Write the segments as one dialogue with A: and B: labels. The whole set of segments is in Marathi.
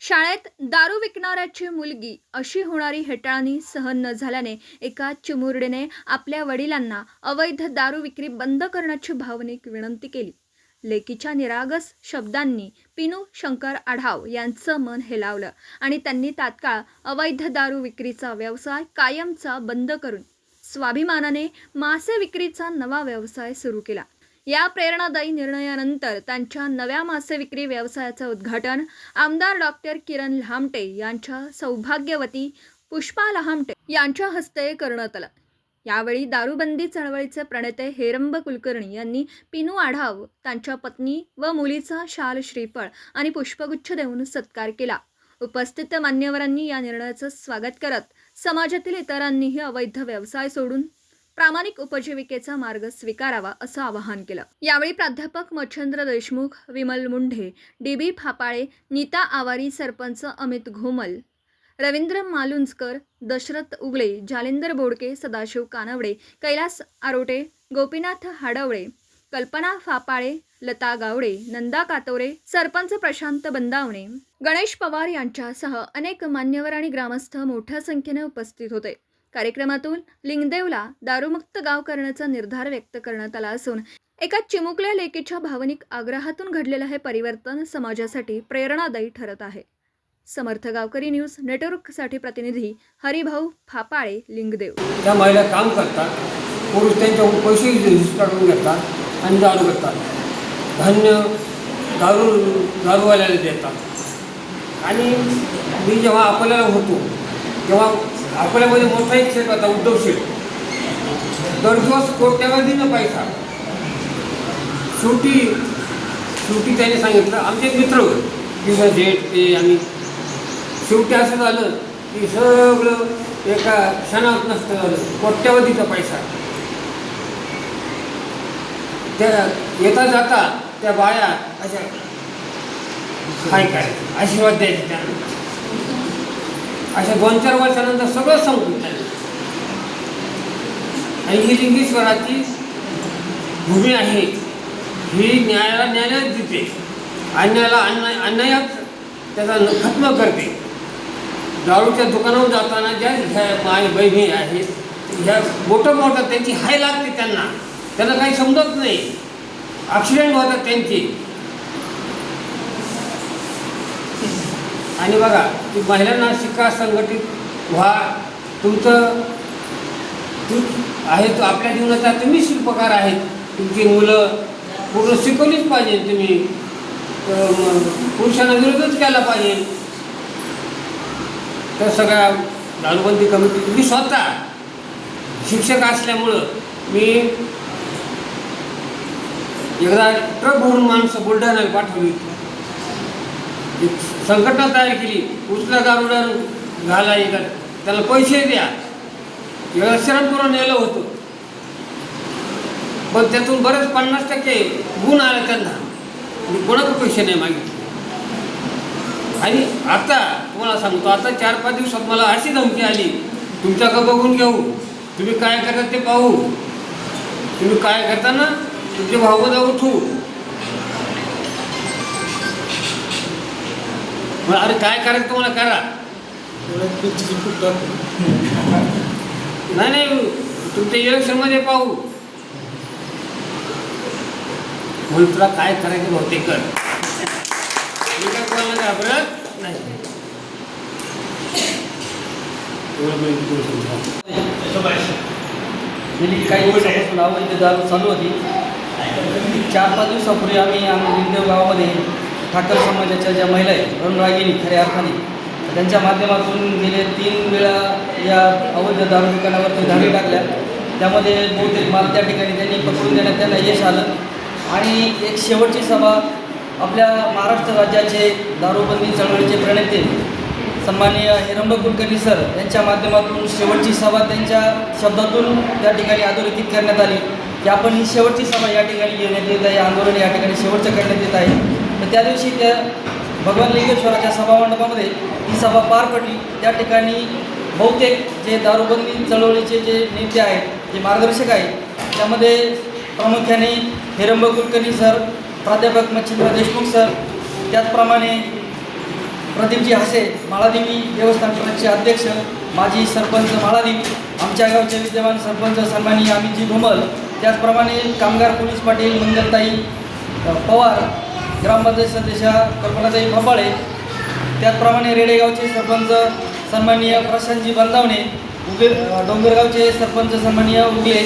A: शाळेत दारू विकणाऱ्याची मुलगी अशी होणारी हेटाळणी सहन न झाल्याने एका चिमुरडीने आपल्या वडिलांना अवैध दारू विक्री बंद करण्याची भावनिक विनंती केली. लेकीच्या निरागस शब्दांनी पिनू शंकर आढाव यांचं मन हेलावलं आणि त्यांनी तात्काळ अवैध दारू विक्रीचा व्यवसाय कायमचा बंद करून स्वाभिमानाने मासे विक्रीचा नवा व्यवसाय सुरू केला. या प्रेरणादायी निर्णयानंतर त्यांच्या नव्या मासे विक्री व्यवसायाचं उद्घाटन आमदार डॉक्टर किरण लहामटे यांच्या सौभाग्यवती पुष्पा लहामटे यांच्या हस्ते करण्यात आलं. यावेळी दारूबंदी चळवळीचे प्रणेते हेरंब कुलकर्णी यांनी पिनू आढाव, त्यांच्या पत्नी व मुलीचा शाल, श्रीफळ आणि पुष्पगुच्छ देऊन सत्कार केला. उपस्थित मान्यवरांनी या निर्णयाचं स्वागत करत समाजातील इतरांनीही अवैध व्यवसाय सोडून प्रामाणिक उपजीविकेचा मार्ग स्वीकारावा असं आवाहन केलं. यावेळी प्राध्यापक मच्छिंद्र देशमुख, विमल मुंढे, डी.बी. फापाळे, नीता आवारी, सरपंच अमित घोमल, रवींद्र मालुंजकर, दशरथ उगले, जालिंदर बोडके, सदाशिव कानवडे, कैलास आरोटे, गोपीनाथ हाडवळे, कल्पना फापाळे, लता गावडे, नंदा कातोरे, सरपंच प्रशांत बंदावणे, गणेश पवार यांच्यासह अनेक मान्यवर आणि ग्रामस्थ मोठ्या संख्येने उपस्थित होते. कार्यक्रमातून लिंगदेवला दारूमुक्त गाव करण्याचा निर्धार व्यक्त करण्यात आला असून एका चिमुकल्या लेकीच्या भावनिक आग्रहातून घडलेलं हे परिवर्तन समाजासाठी प्रेरणादायी ठरत आहे. समर्थ गावकरी न्यूज नेटवर्कसाठी प्रतिनिधी हरिभाऊ फापाळे, लिंगदेव.
B: त्या महिला काम करतात, पुरुष त्यांच्या पैसे काढून घेतात आणि दारू करतात. धान्य दारूवाल्याला देतात. आणि मी जेव्हा अकोल्याला होतो तेव्हा अकोल्यामध्ये मोठा एक शेत होता, उद्धव शेठ. दर दिवस कोट्यावधीनं पैसा. शेवटी त्याने सांगितलं, आमचे मित्र किंवा शेठ ते आम्ही, शेवटी असं झालं की सगळं एका क्षणात नष्ट झालं. कोट्यावधीचा पैसा. त्या येता जाता त्या बाया अशा काय आशीर्वाद द्यायचे त्यांना. अशा 2-4 वर्षानंतर सगळं संपून झालं. आणि ही लिंगेश्वराची भूमी आहे, ही न्यायाला न्यायालयात देते, अन्यायाला अन्यायात त्याचा खत्म करते. दारूच्या दुकानावर जाताना ज्या ह्या माय बहिणी आहेत, ह्या मोठं त्यांची हाय लागते. त्यांना काही समजत नाही. ॲक्सिडेंट होतात त्यांची. आणि बघा, ती महिलांना शिका, संघटित व्हा. तुमचं आहे तो आपल्या जीवनाचा तुम्ही शिल्पकार आहेत. तुमची मुलं पूर्ण शिकवलीच पाहिजे. तुम्ही पुरुषांना विरोधच केला पाहिजे. तर सगळ्या दारूबंदी कमिटी, मी स्वतः शिक्षक असल्यामुळं मी एकदा ट्रक भरून माणसं बुलढाण्याला पाठवली. संघटना तयार केली. उचला दारूदार घाला, त्याला पैसे द्या. एकदा श्रमपुरा नेलं होतं, पण त्यातून बरेच 50% गुण आले त्यांना. मी कोणाकडे पैसे नाही मागितले. आणि आता तुम्हाला सांगतो, आता 4-5 दिवसात मला अशी धमकी आली, तुमच्याकडे बघून घेऊ, तुम्ही काय करता ते पाहू, तुम्ही काय करता ना तुमचे भावना उठू. अरे काय करायचं तुम्हाला करा. नाही तुमच्या इलेक्शनमध्ये पाहू. म्हणून तुला काय करायचं होते कर. मी काय कोणाला घाबरत नाही.
C: गेली काही वर्षापासून अवैध दारू चालू होती. 4-5 दिवसापूर्वी आम्ही लिंगदेव गावामध्ये ठाकर समाजाच्या ज्या महिला आहेत, रणरागिणी खऱ्या अर्थाने, त्यांच्या माध्यमातून गेले 3 वेळा या अवैध दारू दुकानावरती धाडी टाकल्या. त्यामध्ये बहुतेक माल त्या ठिकाणी त्यांनी पकडून देण्यात त्यांना यश आलं. आणि एक शेवटची सभा आपल्या महाराष्ट्र राज्याचे दारूबंदी चळवळीचे प्रणेते सन्माननीय हेरंब कुलकर्णी सर यांच्या माध्यमातून शेवटची सभा त्यांच्या शब्दातून त्या ठिकाणी अधोरेखित करण्यात आली की आपण ही शेवटची सभा या ठिकाणी घेण्यात येत आहे, आंदोलन या ठिकाणी शेवटचं करण्यात येत आहे. तर त्या दिवशी त्या भगवान लिंगेश्वराच्या सभामंडपामध्ये ही सभा पार पडली. त्या ठिकाणी बहुतेक जे दारूबंदी चळवळीचे जे नेते आहेत, जे मार्गदर्शक आहेत, त्यामध्ये प्रामुख्याने हेरंब कुलकर्णी सर, प्राध्यापक मच्छिंद्र देशमुख सर, त्याचप्रमाणे प्रदीपजी हसे, माळादेवी देवस्थान ट्रस्टचे अध्यक्ष, माजी सरपंच माळादेवी, आमच्या गावचे विद्यमान सरपंच सन्माननीय अमितजी धुमल, त्याचप्रमाणे कामगार पोलीस पाटील मंगलताई पवार, ग्रामपंचायत सदस्या कल्पनाताई भपाळे, त्याचप्रमाणे रेडेगावचे सरपंच सन्माननीय प्रशांतजी बंदावणे, डोंगरगावचे सरपंच सन्माननीय उगले,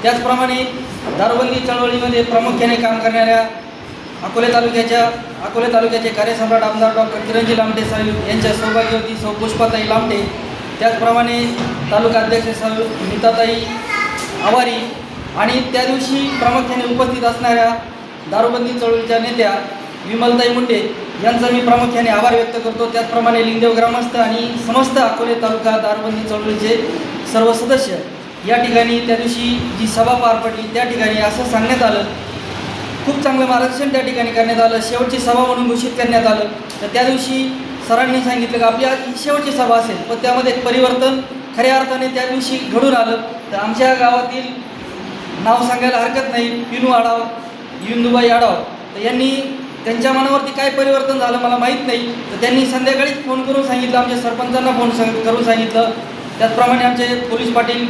C: त्याचप्रमाणे दारूबंदी चळवळीमध्ये प्रामुख्याने काम करणाऱ्या अकोले तालुक्याचे कार्यसम्राट आमदार डॉक्टर किरणजी लामटे साहेब यांच्या सौभाग्यवती सौ पुष्पाताई लामटे, त्याचप्रमाणे तालुका अध्यक्ष सौ नीताताई आवारी आणि त्या दिवशी प्रामुख्याने उपस्थित असणाऱ्या दारूबंदी चळवळीच्या नेत्या विमलताई मुंडे यांचा मी प्रामुख्याने आभार व्यक्त करतो. त्याचप्रमाणे लिंगदेव ग्रामस्थ आणि समस्त अकोले तालुका दारूबंदी चळवळीचे सर्व सदस्य या ठिकाणी त्या दिवशी जी सभा पार पडली त्या ठिकाणी असं सांगण्यात आलं, खूप चांगलं मार्गदर्शन त्या ठिकाणी करण्यात आलं, शेवटची सभा म्हणून घोषित करण्यात आलं. तर त्या दिवशी सरांनी सांगितलं की आपली आज ही शेवटची सभा असेल, पण त्यामध्ये परिवर्तन खऱ्या अर्थाने त्या दिवशी घडून आलं. तर आमच्या गावातील नाव सांगायला हरकत नाही, पिनू आडाव, युंदुबाई आडाव, तर यांनी त्यांच्या मनावरती काय परिवर्तन झालं मला माहीत नाही. तर त्यांनी संध्याकाळीच फोन करून सांगितलं, आमच्या सरपंचांना फोन करून सांगितलं, त्याचप्रमाणे आमचे पोलीस पाटील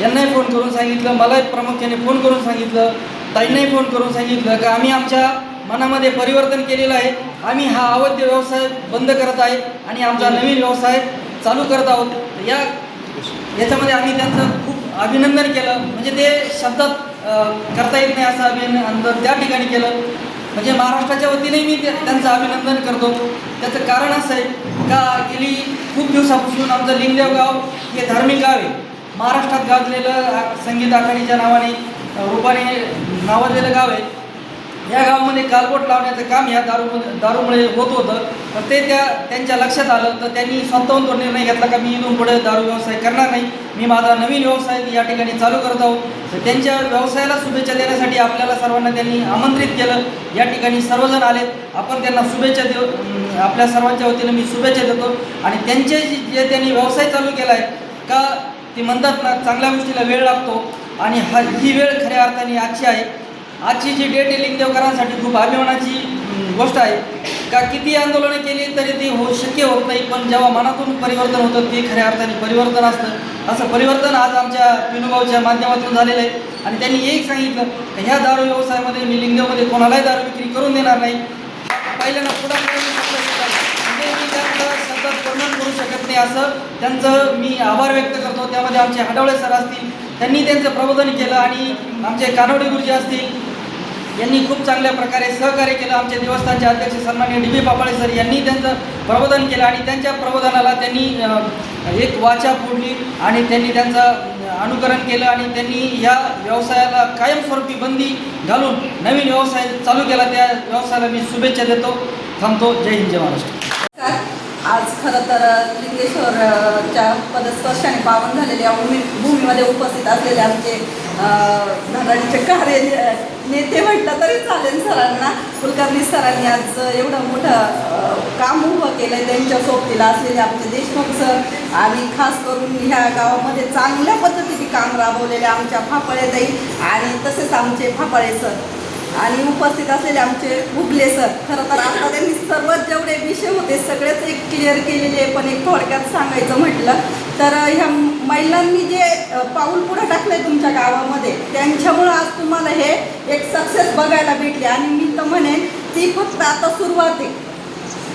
C: यांनाही फोन करून सांगितलं, मलाही प्रामुख्याने फोन करून सांगितलं, ताईंनाही फोन करून सांगितलं की आम्ही आमच्या मनामध्ये परिवर्तन केलेलं आहे, आम्ही हा अवैध व्यवसाय बंद करत आहे आणि आमचा नवीन व्यवसाय चालू करत आहोत. याच्यामध्ये आम्ही त्यांचं खूप अभिनंदन केलं, म्हणजे ते शब्दात करता येत नाही असं अभिनंदन त्या ठिकाणी केलं. म्हणजे महाराष्ट्राच्या वतीने मी त्यांचं अभिनंदन करतो. त्याचं कारण असं आहे का गेली खूप दिवसापासून आमचं लिंगदेव गाव हे धार्मिक गाव आहे, महाराष्ट्रात गाजलेलं संगीत आखाडीच्या नावाने रूपाने नावाजलेलं गाव आहे. या गावामध्ये कालबोट लावण्याचं काम ह्या दारूमुळे होत होतं. तर ते त्यांच्या लक्षात आलं, तर त्यांनी स्वतःहून तो निर्णय घेतला का मी इथून पुढे दारू व्यवसाय करणार नाही, मी माझा नवीन व्यवसाय या ठिकाणी चालू करत आहोत. तर त्यांच्या व्यवसायाला शुभेच्छा देण्यासाठी आपल्याला सर्वांना त्यांनी आमंत्रित केलं. या ठिकाणी सर्वजण आलेत, आपण त्यांना शुभेच्छा देऊ, आपल्या सर्वांच्या वतीनं मी शुभेच्छा देतो. आणि त्यांचे जे त्यांनी व्यवसाय चालू केला आहे का, ते म्हणतात ना चांगल्या गोष्टीला वेळ लागतो, आणि ही वेळ खऱ्या अर्थाने आजची आहे. आजची जी डेट आहे लिंगदेवकरांसाठी खूप अभिमानाची गोष्ट आहे का, किती आंदोलनं केली तरी ती शक्य होत नाही, पण जेव्हा मनातून परिवर्तन होतं ते खऱ्या अर्थाने परिवर्तन असतं. असं परिवर्तन आज आमच्या पिनुगावच्या माध्यमातून झालेलं आहे. आणि त्यांनी एक सांगितलं की ह्या दारू व्यवसायामध्ये मी लिंगदेवमध्ये कोणालाही दारू विक्री करून देणार नाही, पहिल्यांदा पुढाकार म्हणजे मी त्यांचं शब्दात वर्णन करू शकत नाही, असं त्यांचं मी आभार व्यक्त करतो. त्यामध्ये आमचे हडवळे सर असतील, त्यांनी त्यांचं प्रबोधन केलं, आणि आमचे कानवडे गुरुजी असतील यांनी खूप चांगल्या प्रकारे सहकार्य केलं. आमचे देवस्थानचे अध्यक्ष सन्माननीय डी बी पापाळे सर यांनी त्यांचं प्रबोधन केलं, आणि त्यांच्या प्रबोधनाला त्यांनी एक वाचा फोडली आणि त्यांनी त्यांचं अनुकरण केलं, आणि त्यांनी या व्यवसायाला कायमस्वरूपी बंदी घालून नवीन व्यवसाय चालू केला. त्या व्यवसायाला मी शुभेच्छा देतो. थांबतो. जय हिंद, जय महाराष्ट्र.
D: आज खरं तर लिंगेश्वरच्या पदस्पर्शाने पावन झालेल्या भूमीमध्ये उपस्थित असलेले आमचे धडाडीचे कार्य नेते म्हटलं तरी चालेल सरांना, कुलकर्णी सरांनी आज एवढं मोठं काम उभं केलं आहे. त्यांच्या सोबतीला असलेले आमचे देशमुख सर, आणि खास करून ह्या गावामध्ये चांगल्या पद्धतीने काम राबवलेले आमच्या फाफळेताई आणि तसेच आमचे फाफळे सर, आणि उपस्थित असलेले आमचे उगले सर. खरं तर आता त्यांनी सर्वच जेवढे विषय होते सगळेच एक क्लिअर केलेले, पण एक थोडक्यात सांगायचं म्हटलं तर ह्या महिलांनी जे पाऊल पुढे टाकलं आहे तुमच्या गावामध्ये, त्यांच्यामुळं आज तुम्हाला हे एक सक्सेस बघायला भेटले. आणि मी तर म्हणेन ती फक्त आता सुरुवात आहे,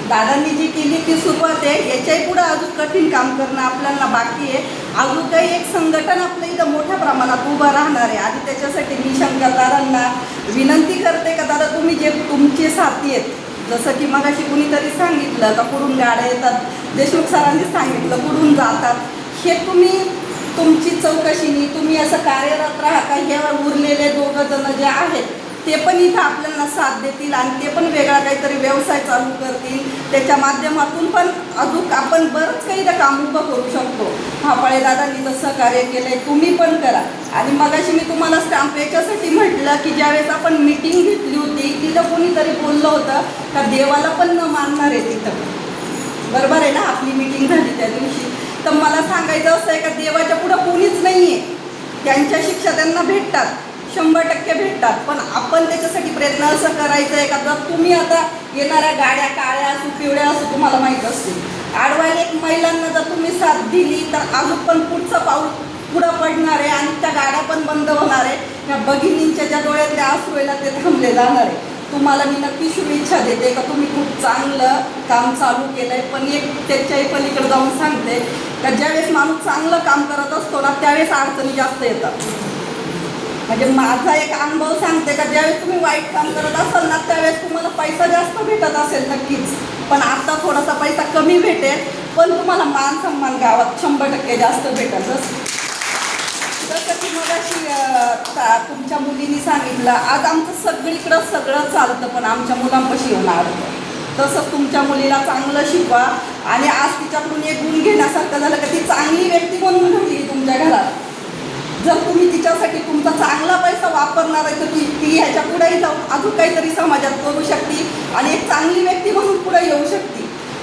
D: दादांनी जी केली ती सुरुवात आहे. याच्याही पुढं अजून कठीण काम करणं आपल्याला बाकी आहे. अजून काही एक संघटन आपलं इथं मोठ्या प्रमाणात उभं राहणार आहे. आणि त्याच्यासाठी मी शंकरदादांना विनंती करते का दादा, तुम्ही जे तुमचे साथी आहेत, जसं की मगाशी कुणीतरी सांगितलं का कुठून गाड्या येतात, देशमुख सरांनी सांगितलं कुठून जातात, हे तुम्ही तुमची चौकशीनी तुम्ही असं कार्यरत राहा का ह्या उरलेले दोघं जण जे आहेत ते पण इथं आपल्याला साथ देतील, आणि ते पण वेगळा काहीतरी व्यवसाय चालू करतील. त्याच्या माध्यमातून पण अजून आपण बरंच काही इथं काम उभं करू शकतो. फाफळे दादांनी तसं कार्य केलं आहे, तुम्ही पण करा. आणि मगाशी मी तुम्हाला स्टॅम्प याच्यासाठी म्हटलं की ज्यावेळेस आपण मीटिंग घेतली होती तिथं कोणीतरी बोललं होतं का देवाला पण न मानणार आहे तिथं, बरोबर आहे ना, आपली मीटिंग झाली त्या दिवशी. तर मला सांगायचं असं आहे का देवाच्या पुढं कोणीच नाही आहे, त्यांच्या शिक्षा त्यांना भेटतात, 100% भेटतात. पण आपण त्याच्यासाठी प्रयत्न असं करायचं आहे का जर तुम्ही आता येणाऱ्या गाड्या काळ्या असो पिवळ्या असो तुम्हाला माहीत असतील. आडवायला एक महिलांना जर तुम्ही साथ दिली तर अजून पण पुढचं पाऊल पुढं पडणार आहे आणि त्या गाड्या पण बंद होणार आहे. त्या भगिनींच्या ज्या डोळ्यातल्या अश्रू आहे ते थांबले जाणार आहे. तुम्हाला मी नक्की शुभेच्छा देते का तुम्ही खूप चांगलं काम चालू केलं आहे. पण एक त्याच्याही पलीकडे जाऊन सांगते का ज्यावेळेस माणूस चांगलं काम करत असतो ना त्यावेळेस अडचणी जास्त येतात. म्हणजे माझा एक अनुभव सांगते का ज्यावेळेस तुम्ही वाईट काम करत असाल ना त्यावेळेस तुम्हाला पैसा जास्त भेटत असेल नक्कीच, पण आता थोडासा पैसा कमी भेटेल, पण तुम्हाला मान सन्मान गावात 100% जास्त भेटतच. जसं की मगाशी तुमच्या मुलीने सांगितलं आज आमचं सगळीकडं सगळं चालतं पण आमच्या मुलांपाशी येऊन अडतं. तसंच तुमच्या मुलीला चांगलं शिकवा आणि आज तिच्याकडून एक गुण घेण्यासारखं झालं का ती चांगली व्यक्ती म्हणून घडली तुमच्या घरात. जर तुम्ही तिच्यासाठी तुमचा चांगला पैसा वापरणार आहे तर ती ह्याच्या पुढेही जाऊन अजून काहीतरी समाजात करू शकते आणि एक चांगली व्यक्ती म्हणून पुढे येऊ शकते.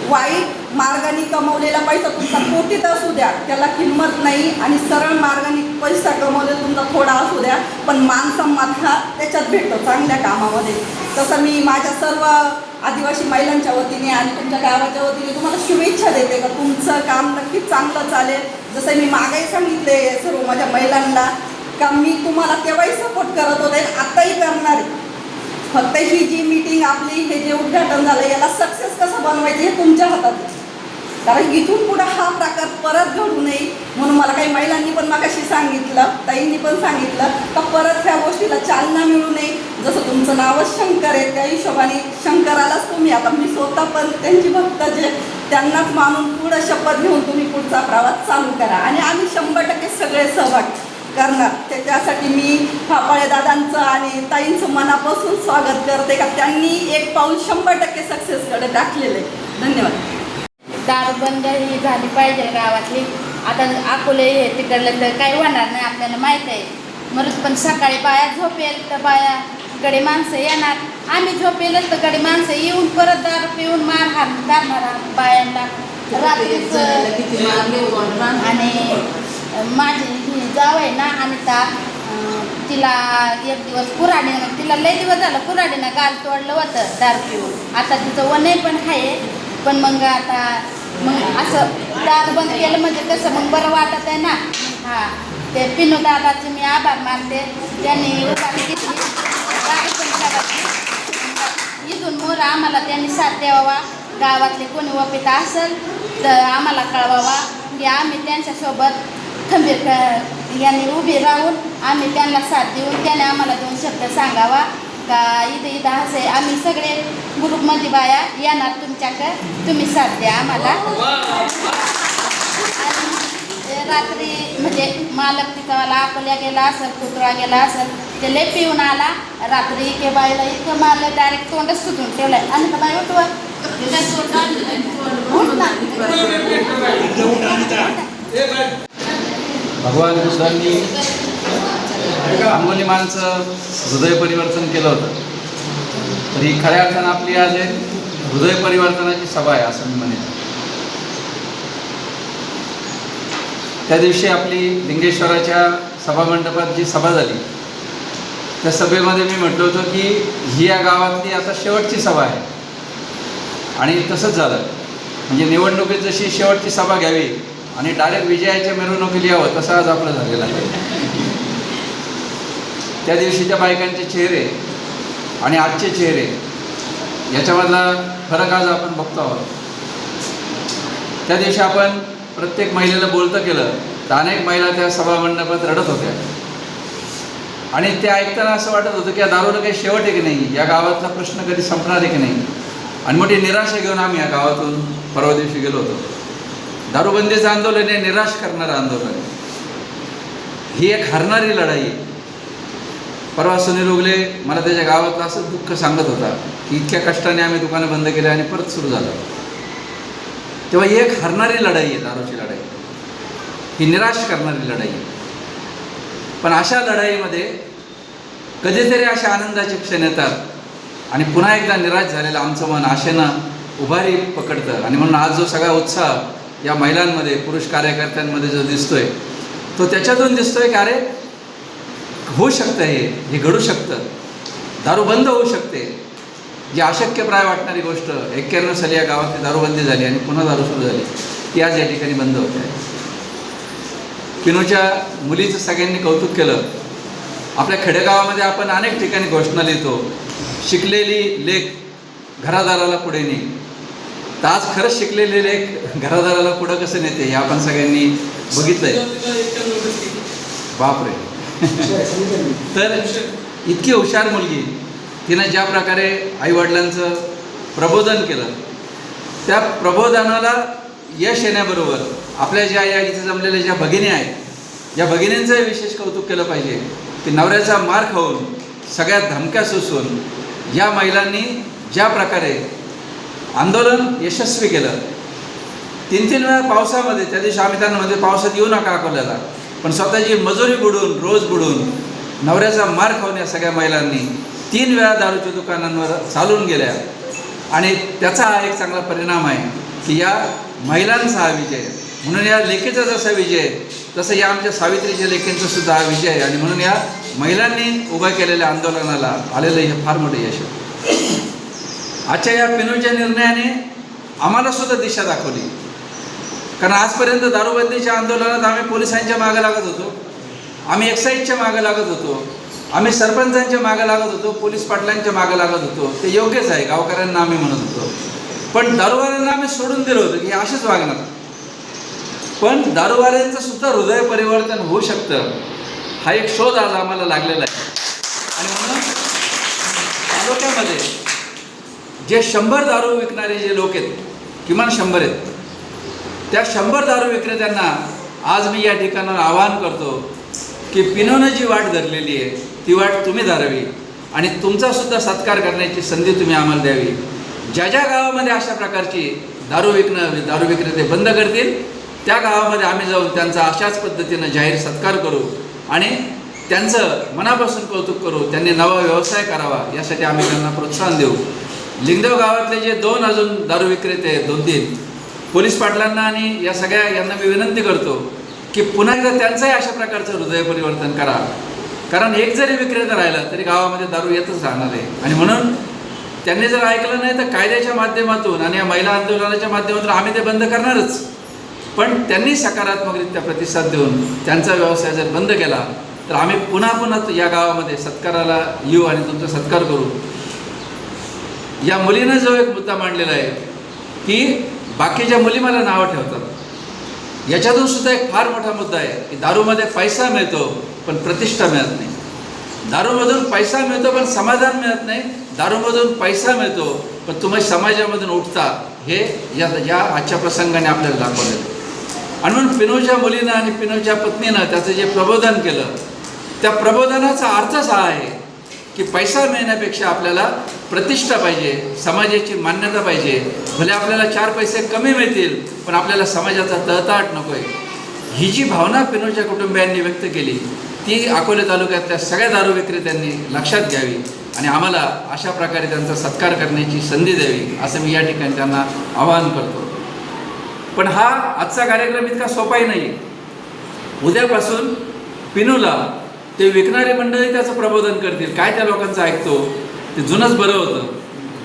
D: वाईट मार्गाने कमवलेला पैसा तुमचा कोटीत असू द्या त्याला किंमत नाही आणि सरळ मार्गाने पैसा कमवलेला तुमचा थोडा असू द्या पण मान सन्मान हा त्याच्यात भेटतो चांगल्या कामामध्ये. तसं मी माझ्या सर्व आदिवासी महिलांच्या वतीने आणि तुमच्या गावाच्या वतीने तुम्हाला शुभेच्छा देते का तुमचं काम नक्कीच चांगलं चालेल. जसं मी मागेही सांगितले सर्व माझ्या महिलांना का मी तुम्हाला तेव्हाही सपोर्ट करत होते आत्ताही करणार आहे. फक्त ही जी मीटिंग आपली हे जे उद्घाटन झालं याला सक्सेस कसं बनवायचं हे तुमच्या हातात आहे. कारण इथून पुढे हा प्रकार परत घडू नये म्हणून मला काही महिलांनी पण मागाशी सांगितलं, ताईंनी पण सांगितलं का परत ह्या गोष्टीला चालना मिळू नये. जसं तुमचं नावच शंकर आहे त्या हिशोबाने शंकरालाच तुम्ही आता मी स्वतः पण त्यांची भक्त जे त्यांनाच मानून पुढं शपथ घेऊन तुम्ही पुढचा प्रवास चालू करा आणि आम्ही 100% सगळे सहभाग करणार. त्याच्यासाठी मी फापाळे दादांचं आणि ताईंचं मनापासून स्वागत करते का त्यांनी एक पाऊल 100% सक्सेसकडे टाकलेलं आहे. धन्यवाद.
E: दारूबंद ही झाली पाहिजे गावातली. आता अकोले हे तिकडलं तर काही होणार नाही आपल्याला माहीत आहे. म्हणून पण सकाळी बाया झोपेल तर बायाकडे माणसं येणार, आम्ही झोपेलच तर कडे माणसं येऊन परत दारू पिऊन मारहाण करणार बायांना रात्रीचं. आणि माझी ही जाव आहे ना अनिता तिला एक दिवस कुऱ्हाडीनं तिला लय दिवस झालं कुऱ्हाडीनं गाल तोडलं होतं दारू पिऊन. आता तिचं वनय पण आहे पण मग आता मग असं दारू बंद केलं म्हणजे कसं मग बरं वाटत आहे ना. हां ते पिनू दादाचे मी आभार मानते त्यांनी उभारी घेतली गाडी पण करायची. इथून मोर आम्हाला त्यांनी साथ द्यावा. गावातले कोणी वपित असेल तर आम्हाला कळवावा की आम्ही त्यांच्यासोबत खंबीर यांनी उभी राहून आम्ही त्यांना साथ देऊन त्याने आम्हाला 2 शब्द सांगावा का इथं असे आम्ही सगळे ग्रुपमध्ये बाया येणार तुमच्याकडं तुम्ही साथ द्या आम्हाला. आणि रात्री म्हणजे मालक तिचावाला अकोल्या गेला असेल कुत्रा गेला असेल ते लय पिऊन आला रात्री के बाईला इतकं मारलं डायरेक्ट तोंडच सुटून ठेवलं आहे. आणि बाई उठवा
F: भगवान बुद्धांनी आंबोली माणसं हृदय परिवर्तन केलं होतं. तर ही खऱ्या अर्थानं आपली आज एक हृदय परिवर्तनाची सभा आहे असं मी म्हणेन. त्या दिवशी आपली लिंगेश्वराच्या सभामंडपात जी सभा झाली त्या सभेमध्ये मी म्हटलं होतं की ही या गावातली आता शेवटची सभा आहे. आणि तसंच झालं. म्हणजे निवडणुकीत जशी शेवटची सभा घ्यावी आणि डायरेक्ट विजयाच्या मिरवणुकीला यावं तसं आज आपलं झालेलं आहे. त्या दिवशीच्या बायकांचे चेहरे आणि आजचे चेहरे याच्यामधला फरक आज आपण बघतो आहोत. त्या दिवशी आपण प्रत्येक महिलेला बोलतं केलं तर अनेक महिला त्या सभामंडपात रडत होत्या आणि ते ऐकताना असं वाटत होतं की या दारूला काही शेवट आहे की नाही, या गावातला प्रश्न कधी संपणार आहे की नाही. आणि मोठी निराशा घेऊन आम्ही या गावातून परवा दिवशी गेलो होतो. दारूबंदीचं आंदोलन हे निराश करणारं आंदोलन आहे. ही एक हरणारी लढाई आहे. परवा सुनील उगले मला त्याच्या गावातलं असं दुःख सांगत होता की इतक्या कष्टाने आम्ही दुकानं बंद केली आणि परत सुरू झालं. तेव्हा ही एक हरणारी लढाई आहे दारूची लढाई, ही निराश करणारी लढाई आहे. पण अशा लढाईमध्ये कधीतरी अशा आनंदाचे क्षण येतात आणि पुन्हा एकदा निराश झालेलं आमचं मन आशेनं उभारी पकडतं. आणि म्हणून आज जो सगळा उत्साह या महिलांमध्ये पुरुष कार्यकर्त्यांमध्ये जो दिसतोय तो त्याच्यातून दिसतोय की अरे होऊ शकतं, हे घडू शकतं, दारू बंद होऊ शकते. जी अशक्यप्राय वाटणारी गोष्ट 91 साली या गावात दारूबंदी झाली आणि पुन्हा दारू सुरू झाली, ती आज या ठिकाणी बंद होत आहे. पिनूच्या मुलीचं सगळ्यांनी कौतुक केलं. आपल्या खेडेगावामध्ये आपण अनेक ठिकाणी घोषणा लिहितो, शिकलेली लेक घरादाराला पुढे ने. तर आज खरंच शिकलेले लेक घरादाराला पुढं कसं नेते हे आपण सगळ्यांनी बघितलंय. बापरे. तर इतकी हुशार मुलगी, तिनं ज्या प्रकारे आईवडिलांचं प्रबोधन केलं, त्या प्रबोधनाला यश येण्याबरोबर आपल्या ज्या या इथे जमलेल्या ज्या भगिनी आहेत, या भगिनींचंही विशेष कौतुक केलं पाहिजे की नवऱ्याचा मार खाऊन सगळ्यात धमक्या सोसून या महिलांनी ज्या प्रकारे आंदोलन यशस्वी केलं. 3-3 वेळा पावसामध्ये, त्या दिवशी आम्ही त्यांना म्हणजे पावसात येऊ नका अकोल्याला, पण स्वतःची मजुरी बुडून रोज बुडून नवऱ्याचा मार खाऊन या सगळ्या महिलांनी 3 वेळा दारूच्या दुकानांवर चालून गेल्या. आणि त्याचा हा एक चांगला परिणाम आहे की या महिलांचा हा विजय. म्हणून या लेकीचा जसा विजय तसं या आमच्या सावित्रीच्या लेकींचा सुद्धा हा विजय आहे. आणि म्हणून या महिलांनी उभं केलेल्या आंदोलनाला आलेलं हे फार मोठं यश आहे. आजच्या या पिनूच्या निर्णयाने आम्हाला सुद्धा दिशा दाखवली. कारण आजपर्यंत दारूबंदीच्या आंदोलनात आम्ही पोलिसांच्या मागे लागत होतो, आम्ही एक्साईजच्या मागे लागत होतो, आम्ही सरपंचांच्या मागे लागत होतो, पोलीस पाटलांच्या मागे लागत होतो. ते योग्यच आहे, गावकऱ्यांना आम्ही म्हणत होतो. पण दारूवाल्यांना आम्ही सोडून दिलं होतं की हे असेच वागणार. पण दारूवाल्यांचं सुद्धा हृदय परिवर्तन होऊ शकतं, हा एक शोध आज आम्हाला लागलेला आहे. आणि म्हणून तालुक्यामध्ये जे 100 दारू विकणारे जे लोक आहेत, किमान 100 आहेत, त्या 100 दारू विक्रेत्यांना आज मी या ठिकाणावर आवाहन करतो की पिनूनं जी वाट धरलेली आहे ती वाट तुम्ही धरावी आणि तुमचासुद्धा सत्कार करण्याची संधी तुम्ही आम्हाला द्यावी. ज्या ज्या गावामध्ये अशा प्रकारची दारू विक्रेते बंद करतील त्या गावामध्ये आम्ही जाऊन त्यांचा अशाच पद्धतीनं जाहीर सत्कार करू आणि त्यांचं मनापासून कौतुक करू. त्यांनी नवा व्यवसाय करावा यासाठी आम्ही त्यांना प्रोत्साहन देऊ. लिंगदेव गावातले जे 2 अजून दारू विक्रेते आहेत, 2-3 पोलीस पाटलांना आणि या सगळ्या यांना मी विनंती करतो की पुन्हा एकदा त्यांचंही अशा प्रकारचं हृदय परिवर्तन करा. कारण एक जरी विक्रेता राहिला तरी गावामध्ये दारू येतच राहणार आहे. आणि म्हणून त्यांनी जर ऐकलं नाही तर कायद्याच्या माध्यमातून आणि या महिला आंदोलनाच्या माध्यमातून आम्ही ते बंद करणारच. पण त्यांनी सकारात्मकरित्या प्रतिसाद देऊन त्यांचा व्यवसाय जर बंद केला तर आम्ही पुन्हा या गावामध्ये सत्काराला येऊ आणि तुमचा सत्कार करू. या मुलीनं जो एक मुद्दा मांडलेला आहे की बाकीच्या मुली मला नावं ठेवतात, याच्यातून सुद्धा एक फार मोठा मुद्दा आहे की दारूमध्ये पैसा मिळतो पण प्रतिष्ठा मिळत नाही. दारूमधून पैसा मिळतो पण समाधान मिळत नाही. दारूमधून पैसा मिळतो पण तुम्ही समाजामधून उठता, हे या आजच्या प्रसंगाने आपल्याला दाखवलं. आणि म्हणून पिनूच्या मुलीनं आणि पिनूच्या पत्नीनं त्याचं जे प्रबोधन केलं, त्या प्रबोधनाचा अर्थच हा आहे की पैसा मिळण्यापेक्षा आपल्याला प्रतिष्ठा पाहिजे, समाजाची मान्यता पाहिजे. भले आपल्याला 4 पैसे कमी मिळतील पण आपल्याला समाजाचा तळतळाट नको आहे. ही जी भावना पिनूच्या कुटुंबियांनी व्यक्त केली ती अकोले तालुक्यातल्या सगळ्या दारू विक्रेत्यांनी लक्षात घ्यावी आणि आम्हाला अशा प्रकारे त्यांचा सत्कार करण्याची संधी द्यावी असं मी या ठिकाणी त्यांना आवाहन करतो. पण हा आजचा कार्यक्रम इतका सोपाही नाही. उद्यापासून पिनूला ते विकणारी मंडळी त्याचं प्रबोधन करतील. काय त्या लोकांचं ऐकतो, ते जुनंच बरं होतं.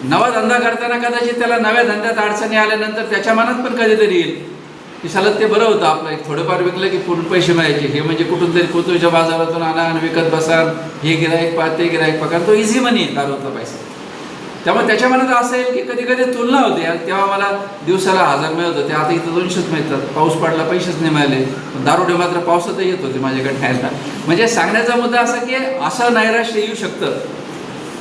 F: नवा धंदा करताना कदाचित त्याला नव्या धंद्यात अडचणी आल्यानंतर त्याच्या मनात पण कधीतरी येईल की साला ते बरं होतं आपलं, एक थोडंफार विकलं की पूर्ण पैसे मिळायचे. हे म्हणजे कुठून तरी कोथरूडच्या बाजारातून आणा आणि विकत बसा, हे गिराईक पा ते गिराईक पा, कारण तो इझी मनी दारूचा पैसा. त्यामुळे त्याच्या मनात असं येईल की कधी कधी तुलना होते, यार तेव्हा मला दिवसाला 1000 मिळत होते, आता इथं 200च मिळतात. पाऊस पडला पैसेच नाही मिळाले, पण दारुडे मात्र पावसातही येत होते माझ्याकडे न्यायला. म्हणजे सांगण्याचा मुद्दा असा की असं नैराश्य येऊ शकतं.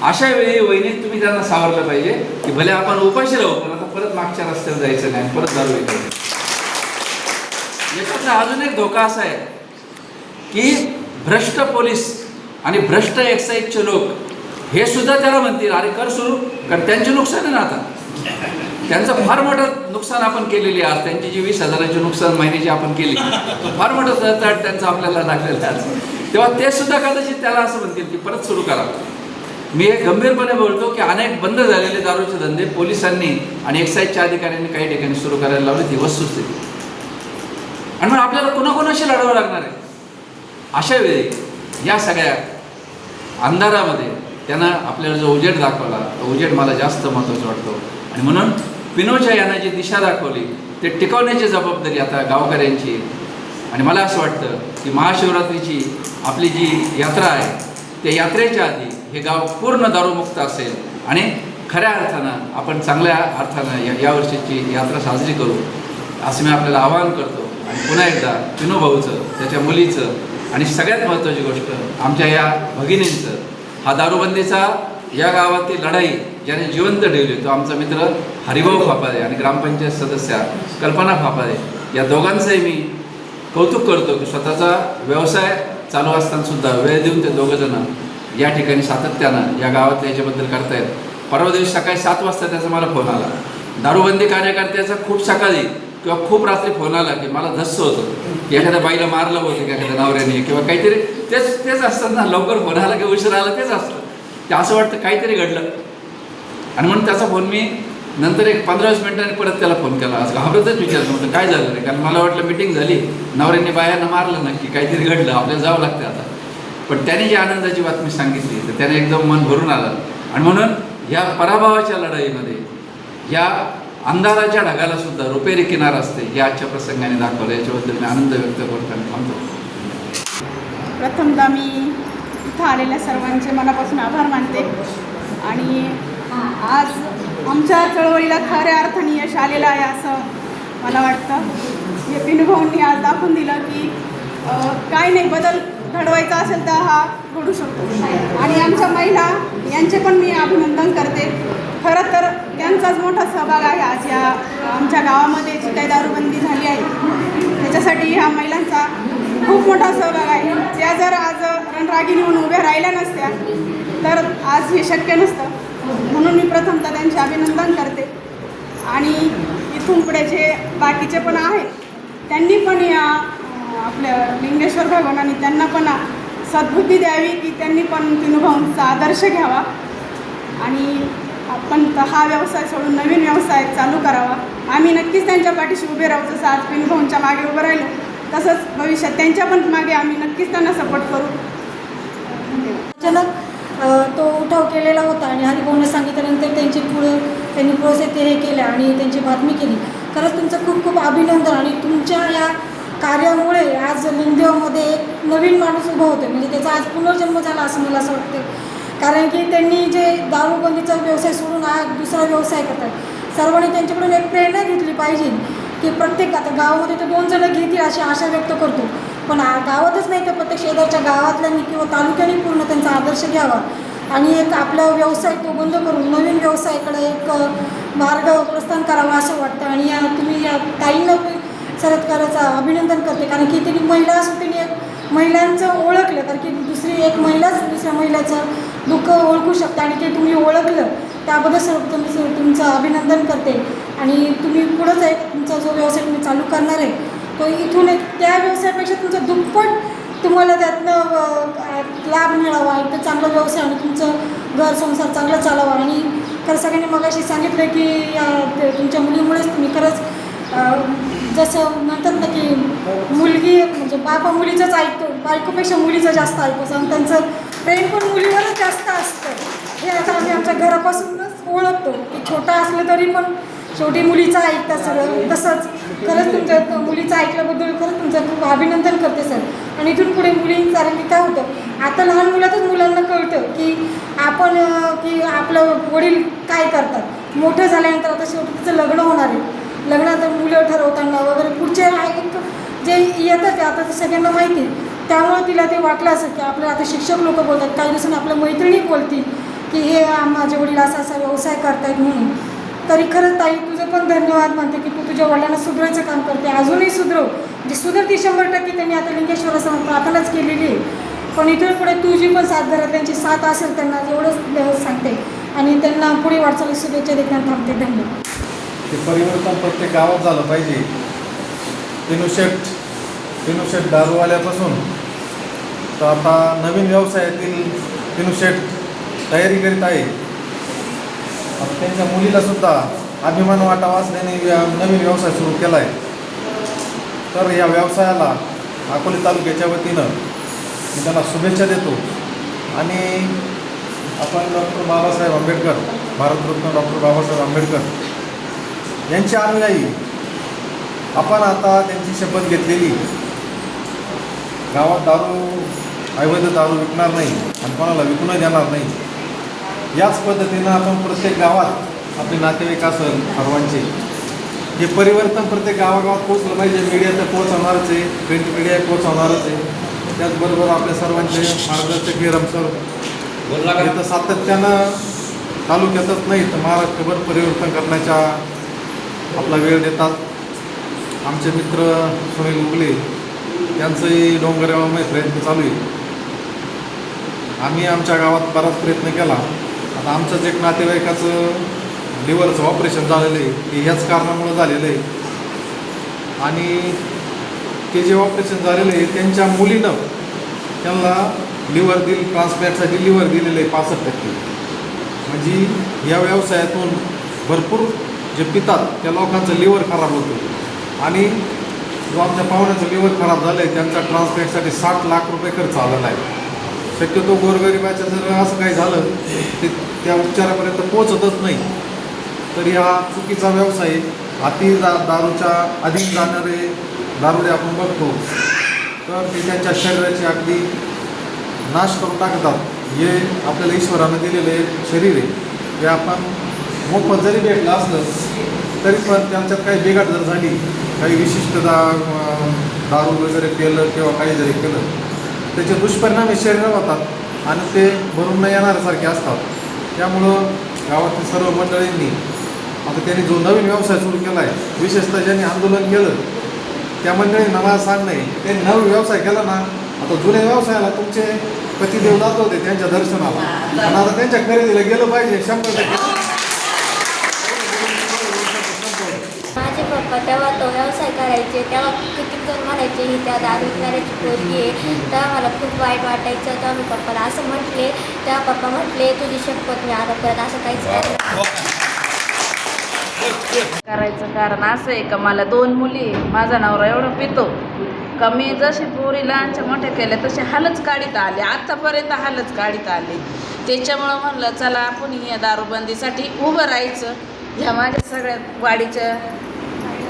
F: अशा वेळी वहिनीत तुम्ही त्यांना सावरलं पाहिजे की भले आपण उपाशी राहू पण आता परत मागच्या रस्त्यावर जायचं नाही, परत दारू विकायचं. याच्यातला अजून एक धोका असा आहे की भ्रष्ट पोलीस आणि भ्रष्ट एक्साईजचे लोक हे सुद्धा त्याला म्हणतील अरे कर सुरू, कारण त्यांचे नुकसान आहे ना. आता त्यांचं फार मोठं नुकसान आपण केलेली आहे. आज त्यांची जी 20,000ची नुकसान महिन्याची आपण केली, फार मोठं तळतळ त्यांचं आपल्याला लागलेलं आहे. तेव्हा ते सुद्धा कदाचित त्याला असं म्हणतील की परत सुरू करा. मी हे गंभीरपणे बोलतो की अनेक बंद झालेले दारूचे धंदे पोलिसांनी आणि एक्साईजच्या अधिकाऱ्यांनी काही ठिकाणी सुरू करायला लावले, ती वस्तुस्थिती. आणि मग आपल्याला कोणाकोणाशी लढावं लागणार आहे. अशा वेळी या सगळ्या अंधारामध्ये त्यांना आपल्याला जो उजेड दाखवला तो उजेड मला जास्त महत्त्वाचा वाटतो. आणि म्हणून पिनोच्या यानं जी दिशा दाखवली ते टिकवण्याची जबाबदारी आता गावकऱ्यांची आहे. आणि मला असं वाटतं की महाशिवरात्रीची आपली जी यात्रा आहे त्या यात्रेच्या आधी हे गाव पूर्ण दारूमुक्त असेल आणि खऱ्या अर्थानं आपण चांगल्या अर्थानं यावर्षीची यात्रा साजरी करू असं मी आपल्याला आवाहन करतो. आणि पुन्हा एकदा पिनू भाऊचं, त्याच्या मुलीचं आणि सगळ्यात महत्त्वाची गोष्ट आमच्या या भगिनींचं हा दारूबंदीचा या गावातील लढाई ज्याने जिवंत ठेवली तो आमचा मित्र हरिभाऊ फापादे आणि ग्रामपंचायत सदस्या कल्पना फापादे या दोघांचंही मी कौतुक करतो की स्वतःचा व्यवसाय चालू असतानासुद्धा वेळ देऊन ते दोघंजणं या ठिकाणी सातत्यानं या गावातल्या याच्याबद्दल करतायत. परवा दिवशी सकाळी 7 वाजता त्याचा मला फोन आला. दारूबंदी कार्यकर्त्याचा खूप सकाळी किंवा खूप रात्री फोन आला की मला धस्स होतं की एखाद्या बाईला मारलं होतं की एखाद्या नवऱ्याने किंवा काहीतरी तेच असतं ना. लवकर फोन आला की उशीर आला तेच असतं. ते असं वाटतं काहीतरी घडलं. आणि म्हणून त्याचा फोन मी नंतर एक 15-20 मिनिटांनी परत त्याला फोन केला. असं घाबरतच विचारलं होतं काय झालं रे, कारण मला वाटलं मिटिंग झाली, नवऱ्यांनी बायांना मारलं नक्की, काहीतरी घडलं, आपल्याला जावं लागतं आता. पण त्याने जी आनंदाची बातमी सांगितली तर त्याने एकदम मन भरून आलं. आणि म्हणून या पराभवाच्या लढाईमध्ये या अंधाराच्या ढगाला सुद्धा रुपेरी किनार असते हे आजच्या प्रसंगाने दाखवलं. याच्याबद्दल मी आनंद व्यक्त करतो आणि थांबतो.
G: प्रथमतः मी इथं आलेल्या सर्वांचे मनापासून आभार मानते. आणि आज आमच्या चळवळीला खऱ्या अर्थाने यश आलेलं आहे असं मला वाटतं. हे पिनूभाऊंनी आज दाखवून दिलं की काय नाही, बदल घडवायचा असेल तर हा घडू शकतो. आणि आमच्या महिला यांचे पण मी अभिनंदन करते. खरं तर त्यांचाच मोठा सहभाग आहे आज या आमच्या गावामध्ये जी काही दारूबंदी झाली आहे त्याच्यासाठी ह्या महिलांचा खूप मोठा सहभाग आहे. त्या जर आज रणरागिणी म्हणून उभ्या राहिल्या नसत्या तर आज हे शक्य नसतं. म्हणून मी प्रथमतः त्यांचे अभिनंदन करते. आणि इथून पुढे जे बाकीचे पण आहेत त्यांनी पण या आपल्या लिंगेश्वर भगवानांनी त्यांना पण सद्बुद्धी द्यावी की त्यांनी पण पिनूभाऊंचा आदर्श घ्यावा आणि आपण हा व्यवसाय सोडून नवीन व्यवसाय चालू करावा. आम्ही नक्कीच त्यांच्या पाठीशी उभे राहू. जसं आज पिनूभाऊंच्या मागे उभं राहिलो तसंच भविष्यात त्यांच्या पण मागे आम्ही नक्कीच त्यांना सपोर्ट करू.
H: अचानक तो उठाव केलेला होता आणि हरिभाऊने सांगितल्यानंतर त्यांनी प्रोसेस हे केल्या आणि त्यांची बातमी केली. खरंच तुमचं खूप खूप अभिनंदन. आणि तुमच्या या कार्यामुळे आज लिंगदेवामध्ये एक नवीन माणूस उभा होतो, म्हणजे त्याचा आज पुनर्जन्म झाला असं मला असं वाटतं. कारण की त्यांनी जे दारूबंदीचा व्यवसाय सोडून हा दुसरा व्यवसाय करतात. सर्वांनी त्यांच्याकडून एक प्रेरणा घेतली पाहिजे की प्रत्येक आता गावामध्ये तर 2 जणं घेतील अशी आशा व्यक्त करतो, पण गावातच नाही तर प्रत्येक शेजारच्या गावातल्यांनी किंवा तालुक्याने पूर्ण त्यांचा आदर्श घ्यावा आणि एक आपला व्यवसाय तो बंद करून नवीन व्यवसायाकडे एक मार्ग प्रस्थान करावा असं वाटतं. आणि तुम्ही या ताईंना सरकारचं अभिनंदन करते कारण की त्यांनी महिला असून त्यांनी एक महिलांचं ओळखलं, कारण की दुसरी एक महिलाच दुसऱ्या महिलाचं दुःख ओळखू शकते आणि ते तुम्ही ओळखलं त्याबद्दल तुमचं अभिनंदन करते. आणि तुम्ही पुढंच आहे तुमचा जो व्यवसाय तुम्ही चालू करणार आहे तो इथून एक त्या व्यवसायापेक्षा तुमचं दुप्पट तुम्हाला त्यातनं लाभ मिळावा, एक चांगला व्यवसाय आणि तुमचं घर संसार चांगला चालावा. आणि खरं सगळ्यांनी मगाशी सांगितलं की तुमच्या मुलीमुळेच तुम्ही खरंच जसं म्हणतात ना की मुलगी म्हणजे बापा मुलीचंच ऐकतो, बायकोपेक्षा मुलीचं जास्त ऐकतो आणि त्यांचं प्रेम पण मुलीवरच जास्त असतं. हे आता आम्ही आमच्या घरापासूनच ओळखतो की छोटा असलं तरी पण शेवटी मुलीचं ऐकतं सगळं. तसंच खरंच तुमच्या मुलीचं ऐकल्याबद्दल खरंच तुमचं खूप अभिनंदन करते सर. आणि इथून पुढे मुलींचं कारण की काय होतं आता लहान मुलातच मुलांना कळतं की आपण की आपलं वडील काय करतात. मोठं झाल्यानंतर आता शेवटी तिचं लग्न होणार आहे, लग्नात मुलं ठरवताना वगैरे पुढचे एक जे येतं ते आता ते सगळ्यांना माहिती. त्यामुळे तिला ते वाटलं असं की आपल्या आता शिक्षक लोक बोलतात, काही दिवसांनी आपल्या मैत्रिणी बोलतील की हे माझे वडील असा व्यवसाय करतायत म्हणून. तरी खरंच ताई तुझं पण धन्यवाद मानते की तू तुझ्या वडिलांना सुधरायचं काम करते. अजूनही सुधरव, म्हणजे सुधरती 100% त्यांनी आता लिंगेश्वरासमोर प्रार्थनाच केलेली आहे. पण इथून पुढे तुझी पण साथ धरा, त्यांची साथ असेल त्यांना एवढंच सांगते आणि त्यांना पुढे वाटचाल शुभेच्छा देताना थांबते. धन्यवाद.
I: ते परिवर्तन प्रत्येक गावात झालं पाहिजे. पिनूशेठ दारूवाल्यापासून तर आता नवीन व्यवसायातील पिनूशेठ तयारी करीत आहे. आता त्यांच्या मुलीलासुद्धा अभिमान वाटावा असल्याने नवीन व्यवसाय सुरू केला आहे. तर या व्यवसायाला अकोले तालुक्याच्या वतीनं मी त्यांना शुभेच्छा देतो. आणि आपण डॉक्टर बाबासाहेब आंबेडकर, भारतरत्न डॉक्टर बाबासाहेब आंबेडकर यांचे अनुयायी आपण आता त्यांची शपथ घेतलेली, गावात अवैध दारू विकणार नाही आणि कोणाला विकू न देणार नाही, याच पद्धतीनं आपण प्रत्येक गावात आपले नातेवाईक असेल सर्वांचे हे परिवर्तन प्रत्येक गावागावात पोहोचलं पाहिजे. मीडिया तर पोहोचवणारच आहे, प्रिंट मीडिया पोहोचवणारच आहे. त्याचबरोबर आपल्या सर्वांचे मार्गदर्शक हे रमसर हे तर सातत्यानं तालुक्यातच नाही तर महाराष्ट्रभर परिवर्तन करण्याचा आपला वेळ देतात. आमचे मित्र सुनील उगले यांचंही डोंगरगावामध्ये प्रयत्न चालू आहे. आम्ही आमच्या गावात बराच प्रयत्न केला. आता आमचंच एक नातेवाईकाचं लिव्हरचं ऑपरेशन झालेलं आहे, ते ह्याच कारणामुळं झालेलं आहे. आणि ते जे ऑपरेशन झालेलं आहे त्यांच्या मुलीनं त्यांना लिव्हर ट्रान्सप्लांटसाठी लिव्हर दिलेलं आहे 65%. म्हणजे या व्यवसायातून भरपूर जे पितात त्या लोकांचं लिव्हर खराब होतं. आणि जो आमच्या पाहुण्याचं लिव्हर खराब झालं आहे त्यांचा ट्रान्सप्लांटसाठी 60 लाख रुपये खर्च आलेला आहे. शक्यतो गोरगरिबाच्या जर असं काही झालं ते त्या उपचारापर्यंत पोहोचतच नाही. तर हा चुकीचा व्यवसाय दारूच्या अधीन जाणारे दारुडे आपण बघतो तर ते त्यांच्या शरीराची अगदी नाश करून टाकतात. हे आपल्याला ईश्वरानं दिलेलं एक शरीर आहे, ते आपण मोफत जरी भेटलं असलं तरी पण त्यांच्यात काही बिघाड जर झाली, काही विशिष्ट दारू वगैरे केलं किंवा काही जरी केलं त्याचे दुष्परिणाम हे शरीरावर होतात आणि ते भरून न येणाऱ्यासारखे असतात. त्यामुळं गावातील सर्व मंडळींनी आता त्यांनी जो नवीन व्यवसाय सुरू केला आहे, विशेषतः ज्यांनी आंदोलन केलं त्या मंडळींना मला सांगणं आहे, त्यांनी नवीन व्यवसाय केला ना, आता जुन्या व्यवसायाला तुमचे पतिदेव जात होते त्यांच्या दर्शनाला आणि आता त्यांच्या खरेदीला गेलं पाहिजे 100%.
J: माझे पप्पा तेव्हा तो व्यवसाय करायचे, तेव्हा किती जण म्हणायचे ही त्या दारू विकणाऱ्याची पोरगी आहे. तेव्हा मला खूप वाईट वाटायचं. तेव्हा मी पप्पाला असं म्हटले, तेव्हा पप्पा म्हटले तुझी शपथ मी आता परत असं काहीच
E: करायचं कारण असं आहे का मला 2 मुली, माझा नवरा एवढं पितो का मी जशी पोरी लहानच्या मोठ्या केल्या तसे हालच काढीत आले, आत्तापर्यंत हालच काढीत आले. त्याच्यामुळं म्हणलं चला आपण या दारूबंदीसाठी उभं राहायचं. ह्या माझ्या सगळ्या वाडीच्या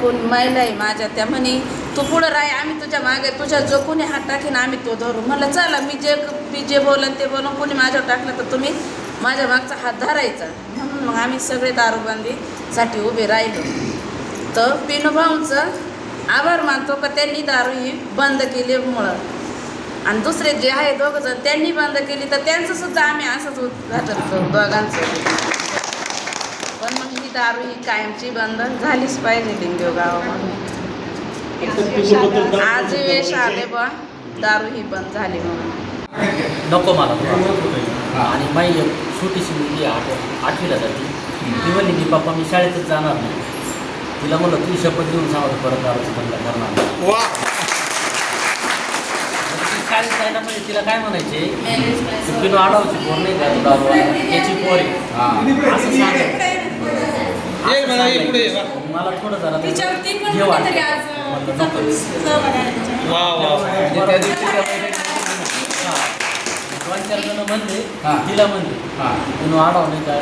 E: कोण महिला आहे माझ्या, त्या म्हणे तू पुढं राह, आम्ही तुझ्या मागे, तुझ्या जो कोणी हात टाकीन आम्ही तो धरू. म्हणलं चला मी जे बोलन ते बोलून कोणी माझ्यावर टाकलं तर तुम्ही माझ्या मागचा हात धरायचा. म्हणून मग आम्ही सगळे दारूबंदीसाठी उभे राहिलो. तर पिनूभाऊंचं आभार मानतो का त्यांनी दारू ही बंद केल्यामुळं, आणि दुसरे जे आहे दोघंजण त्यांनी बंद केली तर त्यांचंसुद्धा आम्ही असंच उद्घाटन करू दोघांचं. पण मग ही दारू ही कायमची बंद झालीच पाहिजे लिंगदेव गावामध्ये. आज वेश आले बा दारू ही बंद झाली म्हणून.
C: नको मला आणि माझी एक छोटीशी मुलगी 8वीला जाते. ती म्हणली की पप्पा मी शाळेतच जाणार नाही. तिला म्हणलं तू शपथ देऊन सांगतो परत दारूचं बंद करणार नाही. शाळेत जायला म्हणजे तिला काय म्हणायचे पिनो आडावची पोर नाही का दारू त्याची पोर आहे असं सांगायचं. मला थोडं जरा हे वाटतं. दोन चार जण म्हणले तिला म्हणले पिनो आडाव नाही काय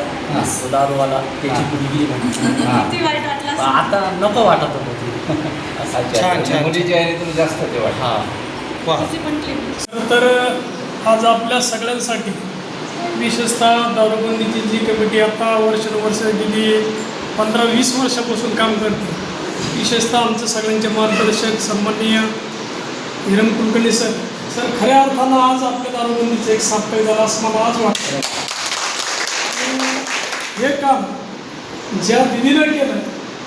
C: दारूवाला त्याची मुलगी म्हणते. आता नको वाटत होतं
F: मुलीची आहे तुला जास्त ते वाटतं.
K: तर आज आपल्या सगळ्यांसाठी विशेषतः दारूबंदीची जी कमिटी आता वर्षानुवर्ष गेली 15-20 वर्षापासून काम करते, विशेषतः आमच्या सगळ्यांचे मार्गदर्शक सन्माननीय हिरम कुलकर्णी सर खऱ्या अर्थानं आज आपल्या दारूबंदीचं एक सार्थक झालं असं मला आज वाटतं. हे काम ज्या दिदीनं केलं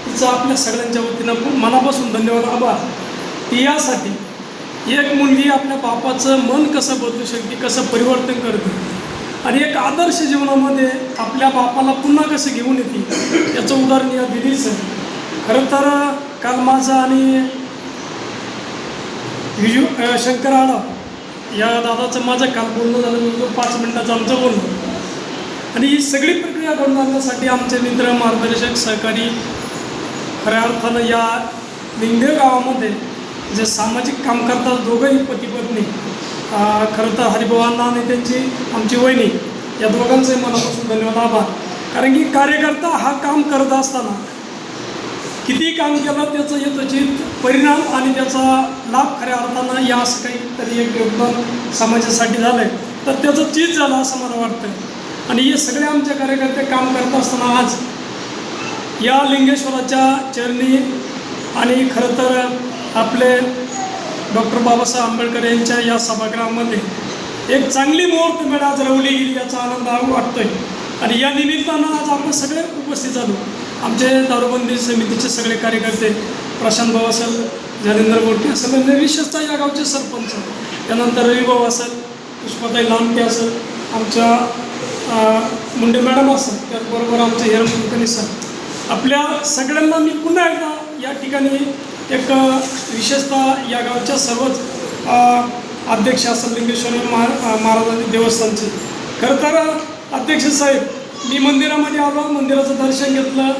K: तिचं आपल्या सगळ्यांच्या वतीनं मनापासून धन्यवाद आभार. ती यासाठी एक मुलगी आपल्या बापाचं मन कसं बदलू शकते, कसं परिवर्तन करते आणि एक आदर्श जीवनामध्ये आपल्या बापाला पुन्हा कसं घेऊन येते याचं उदाहरण या दिदीचं. खरं तर काल माझं आणि शंकर आढाव या दादाचं माझं काल बोलणं झालं, 5 मिनिटाचं आमचं बोलणं. आणि ही सगळी प्रक्रिया घडून आणण्यासाठी आमचे मित्र मार्गदर्शक सहकारी खऱ्या अर्थानं या लिंगदेव गावामध्ये जे सामाजिक काम करतात दोघंही पती पत्नी, खरं तर हरिभावांना आणि त्यांची आमची वहिनी या दोघांचंही मनापासून धन्यवाद आभार. कारण की कार्यकर्ता हा काम करत असताना किती काम केलं त्याचं यथोचित परिणाम आणि त्याचा लाभ खऱ्या अर्थानं या असं काहीतरी एक योगदान समाजासाठी झालं आहे तर त्याचं चीज झालं असं मला वाटतं. आणि हे सगळे आमचे कार्यकर्ते काम करत असताना आज या लिंगेश्वराच्या चरणी आणि खरं तर आपले डॉक्टर बाबासाहेब आंबेडकर यांच्या या सभागृहामध्ये एक चांगली मुहूर्तमेढ आज रवली गेली याचा आनंद वाटतोय. आणि या निमित्तानं आज आपण सगळे उपस्थित झालो. आमचे दारूबंदी समितीचे सगळे कार्यकर्ते, प्रशांत भाऊ असेल, ज्ञानेंद्र गोटे असेल, आणि विशेषतः या गावचे सरपंच, त्यानंतर रविभाऊ असेल, पुष्पाताई लांबके असेल, आमच्या मुंडे मॅडम असेल, त्याचबरोबर आमचे हिरम कुलकर्णी सर, आपल्या सगळ्यांना मी पुन्हा एकदा या ठिकाणी एक विशेषतः या गावच्या सर्वच अध्यक्ष असेल लिंगेश्वर महाराजांचे देवस्थानचे. खरं तर अध्यक्ष साहेब, मी मंदिरामध्ये आलो, मंदिराचं दर्शन घेतलं,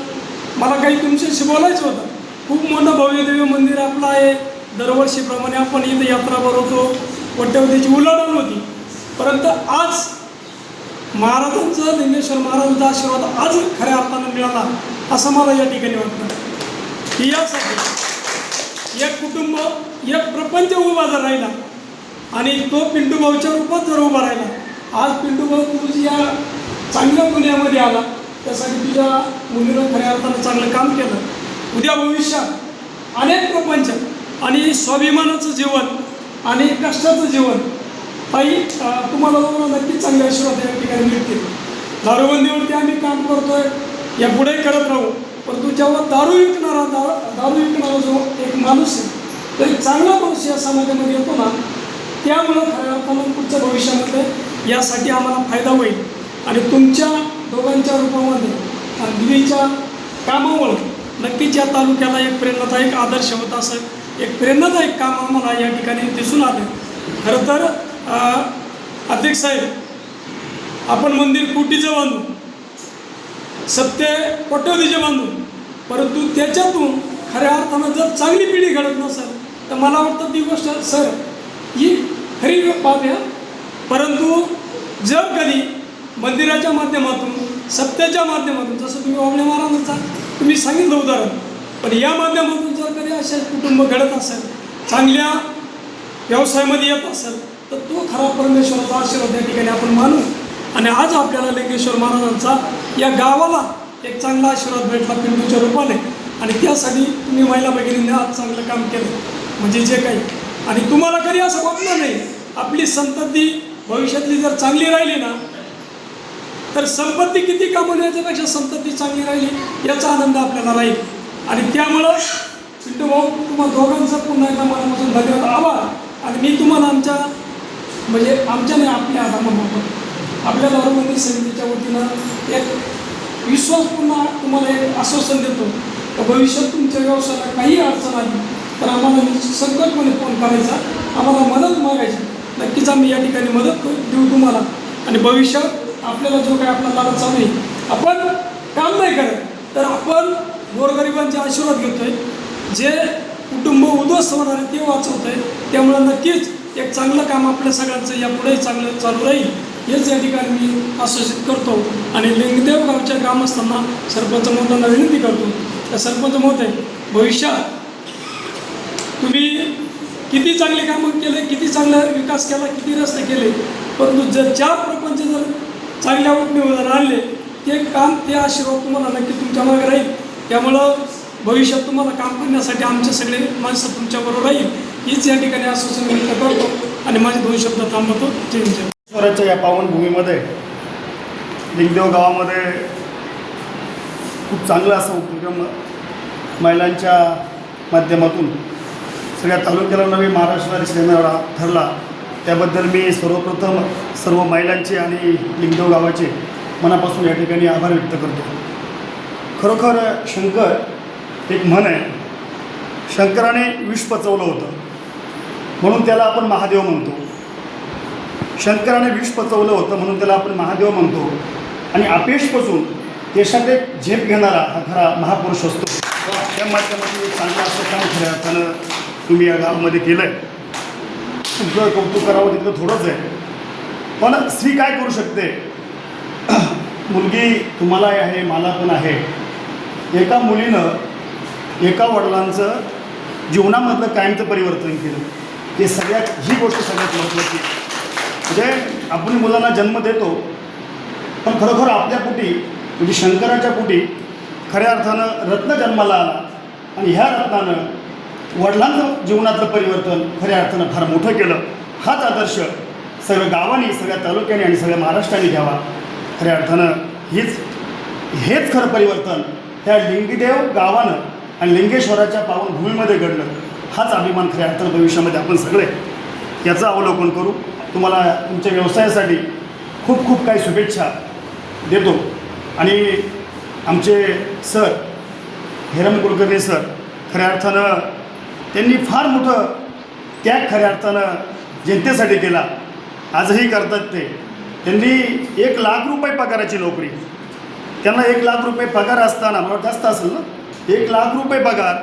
K: मला काही तुमच्याशी बोलायचं होतं. खूप मोठं भव्यदेवी मंदिर आपलं आहे. दरवर्षीप्रमाणे आपण इथं यात्रा भरवतो, वट्टवतीची उलाढाल होती. परंतु आज महाराजांचं, लिंगेश्वर महाराजांचा आशीर्वाद आज खऱ्या अर्थानं मिळाला असं मला या ठिकाणी वाटतं. की यासाठी एक कुटुंब, एक प्रपंच उभा जर राहिला आणि तो पिंटूभाऊच्या रूपात जर उभा राहिला, आज पिंटूभाऊ तुझी या चांगल्या पुण्यामध्ये आला, त्यासाठी तुझ्या मुलीनं खऱ्या अर्थानं चांगलं काम केलं. उद्या भविष्यात अनेक प्रपंच आणि स्वाभिमानाचं जीवन आणि कष्टाचं जीवन ताई तुम्हाला दोघांना नक्कीच चांगले आशीर्वाद या ठिकाणी मिळतील. दारूबंदीवरती आम्ही काम करतोय, यापुढे करत राहू. परंतु जेव्हा दारू विकणारा जो एक माणूस आहे, तो एक चांगला माणूस या समाजामध्ये येतो ना, त्यामुळं खऱ्या अर्थानं पुढच्या भविष्यामध्ये यासाठी आम्हाला फायदा होईल. आणि तुमच्या दोघांच्या रूपामध्ये आणि दिदीच्या कामामुळे नक्कीच या तालुक्याला एक प्रेरणादायक आदर्श होत असं एक प्रेरणादायक काम आम्हाला या ठिकाणी दिसून आलं. खरं तर अध्यक्ष साहेब, आपण मंदिर कोटीचं बांधू, सत्य कोट्यवधीचे बांधू, परंतु त्याच्यातून खऱ्या अर्थानं जर चांगली पिढी घडत नसेल तर मला वाटतं ती गोष्ट सर ही खरी बाब आहे. परंतु जर कधी मंदिराच्या माध्यमातून, सत्याच्या माध्यमातून, जसं तुम्ही वाबळे महाराजांचा तुम्ही सांगितलं उदाहरण, पण या माध्यमातून जर कधी असे कुटुंब घडत असेल, चांगल्या व्यवसायामध्ये येत असेल, तर तो खरा परमेश्वराचा आशीर्वाद या ठिकाणी आपण मानू. आणि आज आपल्याला लिंगेश्वर महाराजांचा या गावाला एक चांगला आशीर्वाद भेटला पिंटूच्या रूपाने. आणि त्यासाठी तुम्ही महिला भगिनींनी आज चांगलं काम केलं, म्हणजे जे काही. आणि तुम्हाला कधी असं वाटलं नाही, आपली संतती भविष्यातली जर चांगली राहिली ना, तर संपत्ती किती कमवण्याच्यापेक्षा संतती चांगली राहिली याचा आनंद आपल्याला राहील. आणि त्यामुळं पिंटू भाऊ, तुम्हाला दोघांचा पुन्हा एकदा मनापासून धन्यवाद, आभार. आणि मी तुम्हाला आमच्या नाही, आपल्या आपल्या दारूबंदी समितीच्या वतीनं एक विश्वास पुन्हा तुम्हाला एक आश्वासन देतो तर भविष्यात तुमच्या व्यवसायाला काही अडचण आली तर आम्हाला संकटपणे फोन करायचा, आम्हाला मदत मागायची. नक्कीच आम्ही या ठिकाणी मदत देऊ तुम्हाला. आणि भविष्यात आपल्याला जो काही आपला लाभ चालू आहे, आपण काम नाही करत तर आपण गोरगरिबांचे आशीर्वाद घेतोय, जे कुटुंब उद्ध्वस्त होणार आहे ते वाचवतोय. त्यामुळं नक्कीच एक चांगलं काम आपल्या सगळ्यांचं यापुढेही चांगलं चालू राहील हेच या ठिकाणी मी आश्वासित करतो. आणि लिंगदेव गावच्या ग्रामस्थांना, सरपंच महोदयांना विनंती करतो, त्या सरपंच महोदय, भविष्यात तुम्ही किती चांगले कामं केले, किती चांगला विकास केला, किती रस्ते केले, परंतु जर 4 प्रपंच जर चांगल्या वटणीवर आणले, ते काम, ते आशीर्वाद तुम्हाला नक्की तुमच्या मागे राहील. त्यामुळं भविष्यात तुम्हाला काम करण्यासाठी आमचे सगळे माणसं तुमच्याबरोबर राहील हीच या ठिकाणी आश्वासन व्यक्त करतो आणि माझे 2 शब्द थांबवतो. जय हिंद.
L: ईश्वराच्या या पावनभूमीमध्ये लिंगदेव गावामध्ये खूप चांगला असा उपक्रम महिलांच्या माध्यमातून सगळ्या तालुक्याला नवीन महाराष्ट्रात श्रेणारा ठरला. त्याबद्दल मी सर्वप्रथम सर्व महिलांचे आणि लिंगदेव गावाचे मनापासून या ठिकाणी आभार व्यक्त करतो. खरोखर शंकर एक म्हण आहे, शंकराने विष पचवलं होतं म्हणून त्याला आपण महादेव म्हणतो. शंकराने विष पचवलं होतं म्हणून त्याला आपण महादेव म्हणतो. आणि अपयशपासून देशात एक झेप घेणारा हा खरा महापुरुष असतो. त्या माध्यमातून एक चांगलं असं काम खऱ्या अर्थानं तुम्ही या गावामध्ये केलं आहे. तुमचं कौतुक करावं तिथलं थोडंच आहे, पण स्त्री काय करू शकते मुलगी तुम्हाला आहे, मला पण आहे. एका मुलीनं एका वडिलांचं जीवनामधलं कायमचं परिवर्तन केलं. ही गोष्ट सगळ्यात महत्त्वाची. म्हणजे आपण मुलांना जन्म देतो, पण खरोखर आपल्या पोटी म्हणजे शंकराच्या पोटी खऱ्या अर्थानं रत्न जन्माला आला आणि ह्या रत्नानं वडिलांचं जीवनातलं परिवर्तन खऱ्या अर्थानं फार मोठं केलं. हाच आदर्श सगळ्या गावांनी, सगळ्या तालुक्याने आणि सगळ्या महाराष्ट्राने घ्यावा. खऱ्या अर्थानं हेच खरं परिवर्तन ह्या लिंगदेव गावानं आणि लिंगेश्वराच्या पावनभूमीमध्ये घडलं. हाच अभिमान खऱ्या अर्थानं भविष्यामध्ये आपण सगळे याचं अवलोकन करू. तुम्हाला तुमच्या व्यवसायासाठी खूप खूप काही शुभेच्छा देतो. आणि आमचे सर हेरम कुलकर्णी सर खऱ्या अर्थानं त्यांनी फार मोठं त्याग खऱ्या अर्थानं जनतेसाठी केला. आजही करतात ते. त्यांनी 1 लाख रुपये पगाराची नोकरी, त्यांना 1 लाख रुपये पगार असताना, मला वाटतं जास्त असेल ना, 1 लाख रुपये पगार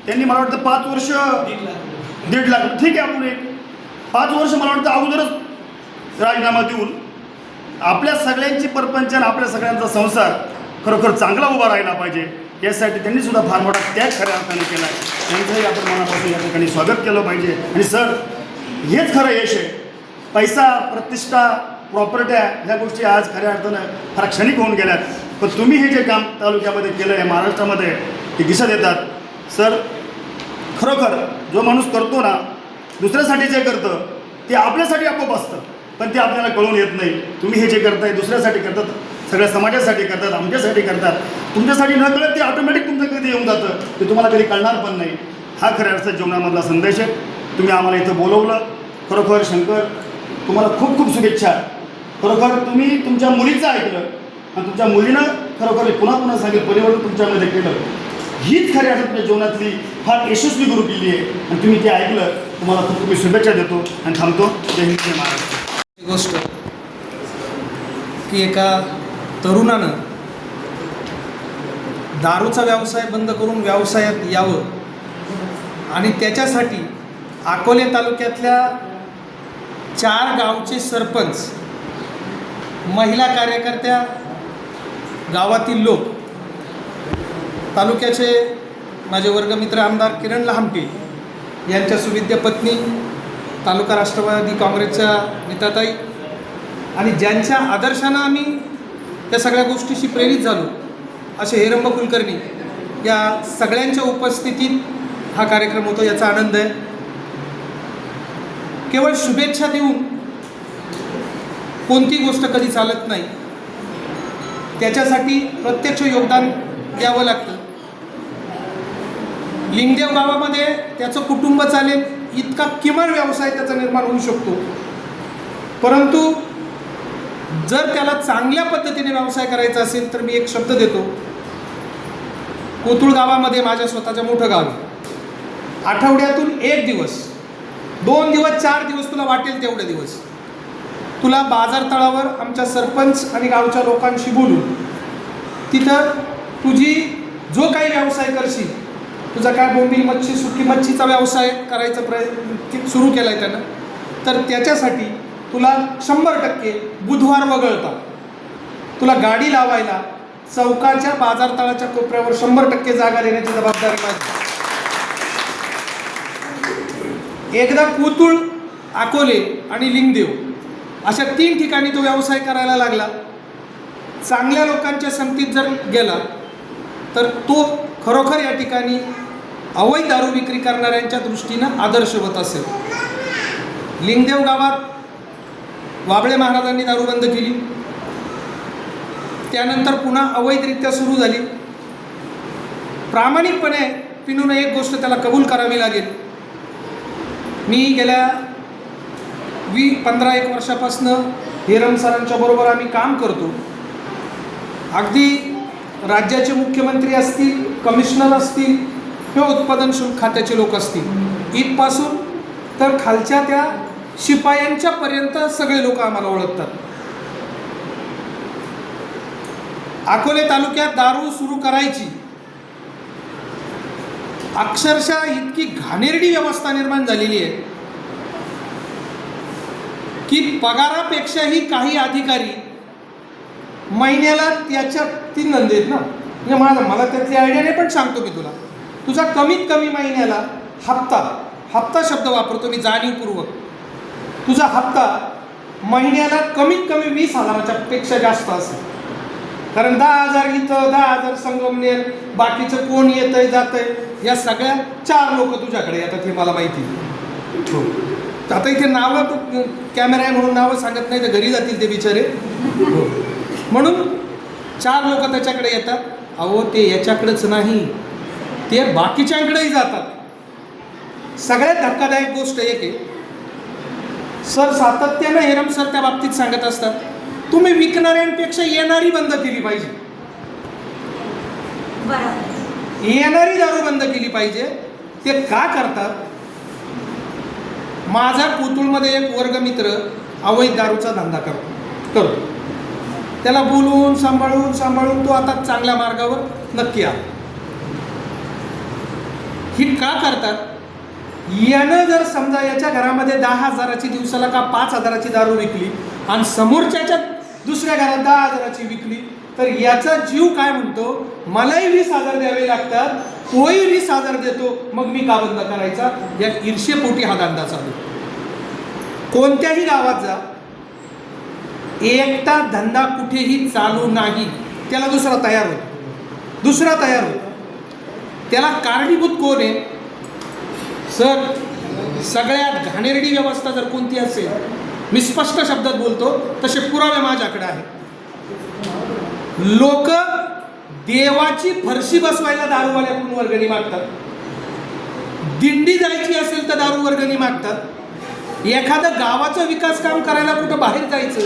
L: त्यांनी मला वाटतं 5 वर्ष 1.5 लाख, ठीक आहे, आपण 5 वर्ष मला वाटतं अगोदरच राजीनामा देऊन आपल्या सगळ्यांची परपंच आणि आपल्या सगळ्यांचा संसार खरोखर चांगला उभा राहिला पाहिजे यासाठी त्यांनी सुद्धा फार मोठा त्याग खऱ्या अर्थाने केला आहे. त्यांचंही आपण मनापासून या ठिकाणी स्वागत केलं पाहिजे. आणि सर, हेच खरं यश आहे. पैसा, प्रतिष्ठा, प्रॉपर्ट्या ह्या गोष्टी आज खऱ्या अर्थानं फार क्षणिक होऊन गेल्यात, पण तुम्ही हे जे काम तालुक्यामध्ये केलं आहे, महाराष्ट्रामध्ये, हे दिसत येतात. सर, खरोखर जो माणूस करतो ना, दुसऱ्यासाठी जे करतं ते आपल्यासाठी आपोआप असतं, पण ते आपल्याला कळून येत नाही. तुम्ही हे जे करताय दुसऱ्यासाठी करतात, सगळ्या समाजासाठी करतात, आमच्यासाठी करतात. तुमच्यासाठी न कळत ते ऑटोमॅटिक तुमचं कधी येऊन जातं, ते तुम्हाला कधी कळणार पण नाही. हा खऱ्या अर्थात जीवनामधला संदेश आहे. तुम्ही आम्हाला इथं बोलवलं, खरोखर शंकर तुम्हाला खूप खूप शुभेच्छा. खरोखर तुम्ही तुमच्या मुलीचं ऐकलं आणि तुमच्या मुलीनं खरोखर पुन्हा सांगेल परिवर्तन तुमच्यामध्ये केलं. हीच खऱ्या अर्थात तुमच्या जीवनातली फार यशस्वी गुरु केली आहे आणि तुम्ही ते ऐकलं. तुम्हाला खूप खूप शुभेच्छा देतो आणि थांबतो. जय हिंद, जय महाराष्ट्र.
C: गोष्ट की एका तरुणानं दारूचा व्यवसाय बंद करून व्यवसायात यावं आणि त्याच्यासाठी अकोले तालुक्यातल्या 4 गावचे सरपंच, महिला कार्यकर्त्या, गावातील लोक, तालुक्याचे माझे वर्गमित्र आमदार किरण लहामटे यांच्या सुविद्य पत्नी, तालुका राष्ट्रवादी काँग्रेसच्या नीताताई आणि ज्यांच्या आदर्शानं आम्ही या सगळ्या गोष्टीशी प्रेरित झालो असे हेरंब कुलकर्णी, या सगळ्यांच्या उपस्थितीत हा कार्यक्रम होतो. याचा आनंद आहे. केवळ शुभेच्छा देऊन कोणती गोष्ट कधी चालत नाही, त्याच्यासाठी प्रत्यक्ष योगदान द्यावं लागतं. लिंगदेव गावामध्ये त्याचं कुटुंब चालेल इतका किमान व्यवसाय त्याचा निर्माण होऊ शकतो, परंतु जर त्याला चांगल्या पद्धतीने व्यवसाय करायचा असेल तर मी एक शब्द देतो. कोथरूड गावामध्ये माझ्या स्वतःच्या मोठं गाव आहे. आठवड्यातून 1 दिवस, 2 दिवस, 4 दिवस तुला वाटेल तेवढे दिवस तुला बाजार तळावर आमच्या सरपंच आणि गावच्या लोकांशी बोलून तिथं तुझी जो काही व्यवसाय करशील, तुझा काय बोंबील मच्छी, सुकी मच्छीचा व्यवसाय करायचा प्रयत्न सुरू केला आहे त्यानं, तर त्याच्यासाठी तुला 100% बुधवार वगळता तुला गाडी लावायला चौकाच्या बाजार तळाच्या कोपऱ्यावर 100% जागा देण्याची जबाबदारी माझी. एकदा कोथरूड, अकोले आणि लिंगदेव अशा 3 ठिकाणी तो व्यवसाय करायला लागला. चांगल्या लोकांच्या संगतीत जर गेला तर तो खरोखर या ठिकाणी अवैध दारू विक्री करणाऱ्यांच्या दृष्टीनं आदर्शवत असेल. लिंगदेव गावात वाबळे महाराजांनी दारू बंद केली, त्यानंतर पुन्हा अवैधरित्या सुरू झाली. प्रामाणिकपणे पिनून एक गोष्ट त्याला कबूल करावी लागेल. मी गेल्या 15-1 वर्षापासून हेरम सरांच्या बरोबर आम्ही काम करतो. अगदी राज्याचे मुख्यमंत्री असतील, कमिशनर असतील किंवा उत्पादन शुल्क खात्याचे लोक असतील, इथपासून तर खालच्या त्या शिपायांच्यापर्यंत सगळे लोक आम्हाला ओळखतात. अकोले तालुक्यात दारू सुरू करायची अक्षरशः इतकी घाणेरडी व्यवस्था निर्माण झालेली आहे की पगारापेक्षाही काही अधिकारी
M: महिन्याला त्याच्या 3 धंदे आहेत ना, म्हणजे मला त्यातली आयडिया नाही, पण सांगतो मी तुला. तुझा कमीत कमी महिन्याला हप्ता शब्द वापरतो मी जाणीवपूर्वक. तुझा हप्ता महिन्याला कमीत कमी 20,000च्या पेक्षा जास्त असेल. कारण 10,000 इथं, 10,000 संगमनेर, बाकीचं कोण येतंय जातंय, या सगळ्या 4 लोक तुझ्याकडे येतात हे मला माहिती. हो, आता इथे नावं कॅमेरा आहे म्हणून नावं सांगत नाही तर घरी जातील ते बिचारे. हो, म्हणून 4 लोक त्याच्याकडे येतात. अहो ते याच्याकडेच नाही, ते बाकीच्यांकडेही जातात. सगळ्यात धक्कादायक गोष्ट एक आहे, सर सातत्यानं हेरम सर त्या बाबतीत सांगत असतात, तुम्ही विकणाऱ्यांपेक्षा येणारी बंद केली पाहिजे. येणारी दारू बंद केली पाहिजे. ते का करतात? माझा कोथरूडमध्ये एक वर्गमित्र अवैध दारूचा धंदा करतो. त्याला बोलून सांभाळून तो आता चांगल्या मार्गावर नक्की आला. ही का करतात? यानं जर समजा याच्या घरामध्ये 10,000ची दिवसाला का 5,000ची दारू विकली आणि समोरच्याच्या दुसऱ्या घरात 10,000ची विकली, तर याचा जीव काय म्हणतो, मलाही 20,000 द्यावे लागतात, तोही 20,000 देतो, मग मी का बंद करायचा? या ईर्ष्येपोटी हा धंदा चालू. कोणत्याही गावात जा, एकटा धंदा कुठेही चालू नाही, त्याला दुसरा तयार होतो. त्याला कारणीभूत कोण आहे? सर सगळ्यात घाणेरडी व्यवस्था जर कोणती असेल, मी स्पष्ट शब्दात बोलतो, तसे पुरावे माझ्याकडे आहेत. लोक देवाची फरशी बसवायला दारूवाल्याकडून वर्गणी मागतात, दिंडी जायची असेल तर दारू वर्गणी मागतात, एखादं गावाचं विकास काम करायला कुठं बाहेर जायचं,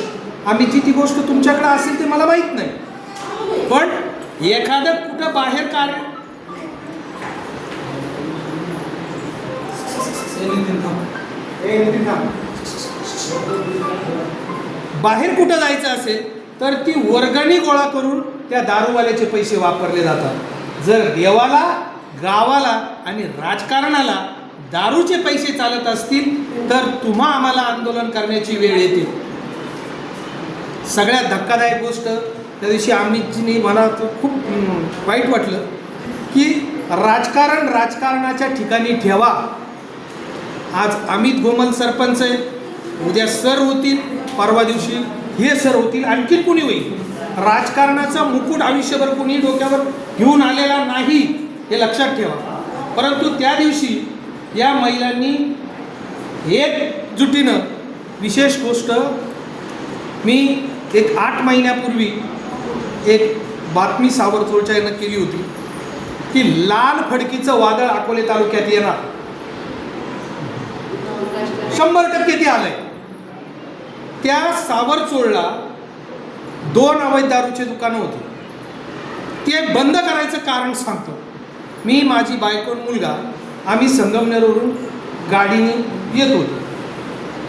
M: आम्ही ती गोष्ट तुमच्याकडे असेल ते मला माहीत नाही, पण एखादं कुठं बाहेर कार्य बाहेर कुठं जायचं असेल तर ती वर्गणी गोळा करून त्या दारूवाल्याचे पैसे वापरले जातात. जर देवाला, गावाला आणि राजकारणाला दारूचे पैसे चालत असतील तर तुम्हा आम्हाला आंदोलन करण्याची वेळ येते. सगळ्यात धक्कादायक गोष्ट त्या दिवशी अमितजींनी मला खूप वाईट वाटलं की राजकारणाच्या ठिकाणी ठेवा. आज अमित गोमल सरपंच आहे, उद्या सर होतील, परवा दिवशी हे सर होतील, आणखी कुणी होईल. राजकारणाचा मुकुट आयुष्यभर कुणी डोक्यावर घेऊन आलेला नाही, हे लक्षात ठेवा. परंतु त्या दिवशी या महिलांनी एकजुटीनं, विशेष गोष्ट, मी एक 8 महिन्यापूर्वी एक बातमी सावरचोळच्या यानं केली होती की लाल फडकीचं वादळ अकोले तालुक्यात येणार, 100% ते आलंय. त्या सावरचोळला 2 अवैध दारूचे दुकानं होते. ते बंद करायचं कारण सांगतो. मी, माझी बायको, मुलगा, आम्ही संगमनेरवरून गाडीने येत होतो.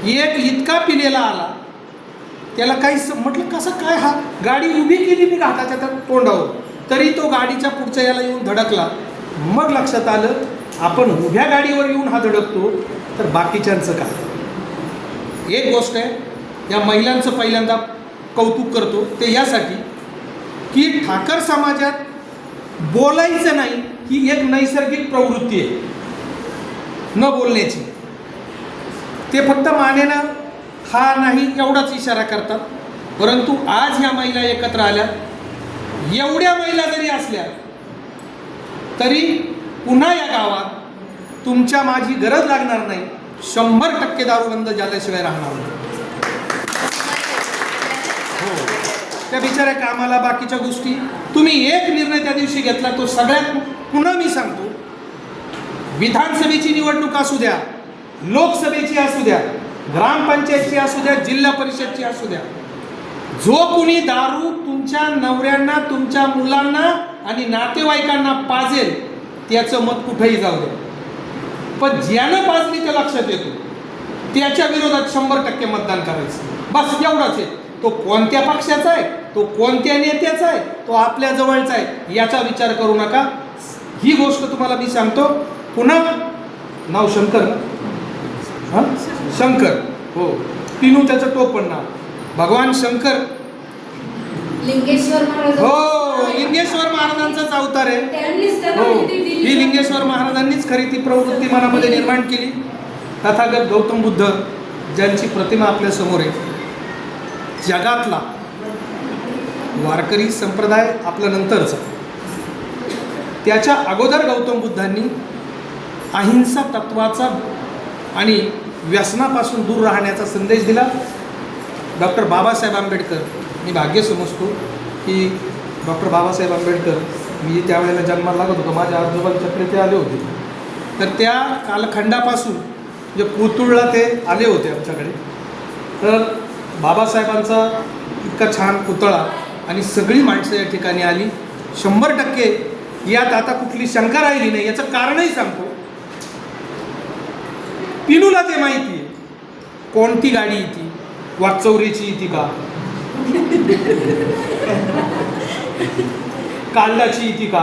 M: एक इतका पिलेला आला, त्याला काही म्हटलं कसं काय, हा गाडी उभी केली मी घाटाच्या त्या तोंडावर, तरी तो गाडीच्या पुढच्या याला येऊन धडकला. मग लक्षात आलं आपण उभ्या गाडीवर येऊन हा धडकतो तर बाकीच्यांचं काय. एक गोष्ट आहे, या महिलांचं पहिल्यांदा कौतुक करतो ते यासाठी की ठाकर समाजात बोलायचं नाही ही एक नैसर्गिक प्रवृत्ती आहे, न बोलण्याची. ते फक्त मानेनं हा नाही एवढाच इशारा करतात. परंतु आज ह्या महिला एकत्र आल्या, एवढ्या महिला जरी असल्या तरी पुन्हा या गावात तुमच्या माझी गरज लागणार नाही. 100% दारूबंद झाल्याशिवाय राहणार नाही. हो, त्या बिचाऱ्या कामाला, बाकीच्या गोष्टी, तुम्ही एक निर्णय त्या दिवशी घेतला तो सगळ्यात, पुन्हा मी सांगतो, विधानसभेची निवडणूक असू द्या, लोकसभेची असू द्या, ग्रामपंचायतची असू द्या, जिल्हा परिषदची असू द्या, जो कोणी दारू तुमच्या नवऱ्यांना, तुमच्या मुलांना आणि नातेवाईकांना पाजेल त्याचं मत कुठेही जाऊ द्या. पण ज्यानं पाजली ते लक्षात येतो त्याच्या विरोधात 100% मतदान करायचं. बस एवढंच आहे. तो कोणत्या पक्षाचा आहे, तो कोणत्या नेत्याचा आहे, तो आपल्या जवळचा आहे, याचा विचार करू नका. ही गोष्ट तुम्हाला मी सांगतो. पुन्हा नाव शंकर, हां शंकर, हो, पिनू त्याचं टोपण नाव, भगवान शंकर
G: लिंगेश्वर महाराज
M: हो, लिंगेश्वर महाराजांचाच अवतार आहे.
G: त्यांनीच त्याला
M: हो,
G: माहिती दिली.
M: ही लिंगेश्वर महाराजांनीच खरी ती प्रवृत्ती मनामध्ये निर्माण केली. तथागत गौतम बुद्ध ज्यांची प्रतिमा आपल्या समोर आहे, जगातला वारकरी संप्रदाय आपल्या नंतरचा, त्याच्या अगोदर गौतम बुद्धांनी अहिंसा तत्वाचा आणि व्यसनापासून दूर राहण्याचा संदेश दिला. डॉक्टर बाबासाहेब आंबेडकर, मी भाग्य समजतो की डॉक्टर बाबासाहेब आंबेडकर, मी त्यावेळेला जन्माला लागत होतो, माझ्या आजोबांच्याकडे ते आले होते. तर त्या कालखंडापासून जे पुतुळला ते आले होते आमच्याकडे, तर बाबासाहेबांचा इतका छान पुतळा आणि सगळी माणसं या ठिकाणी आली. 100% यात आता कुठली शंका राहिली नाही. याचं कारणही सांगतो. पिनूला ते माहिती आहे कोणती गाडी येते, वाकचौरीची येते का, कालडाची येते का,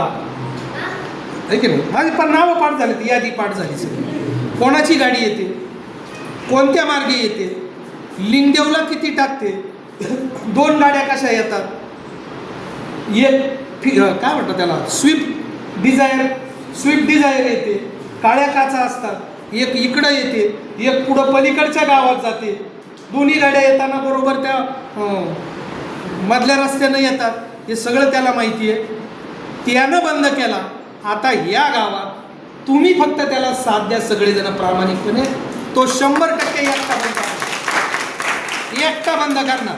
M: आहे की नाही. माझी पण नावं पाठ झाली, ती यादी पाठ झाली सगळी. कोणाची गाडी येते, कोणत्या मार्गे येते, लिंगदेवला किती टाकते, 2 गाड्या कशा येतात, काय म्हणतात त्याला, स्विफ्ट डिझायर येते, काळ्या काचा असतात, एक इकडं येते, एक पुढं पलीकडच्या गावात जाते. दोन्ही गाड्या येताना बरोबर त्या मधल्या रस्त्यानं येतात. हे सगळं त्याला माहिती आहे. त्यानं बंद केला. आता या गावात तुम्ही फक्त त्याला साथ द्या सगळेजण प्रामाणिकपणे, तो 100% एकटा बंद करणार.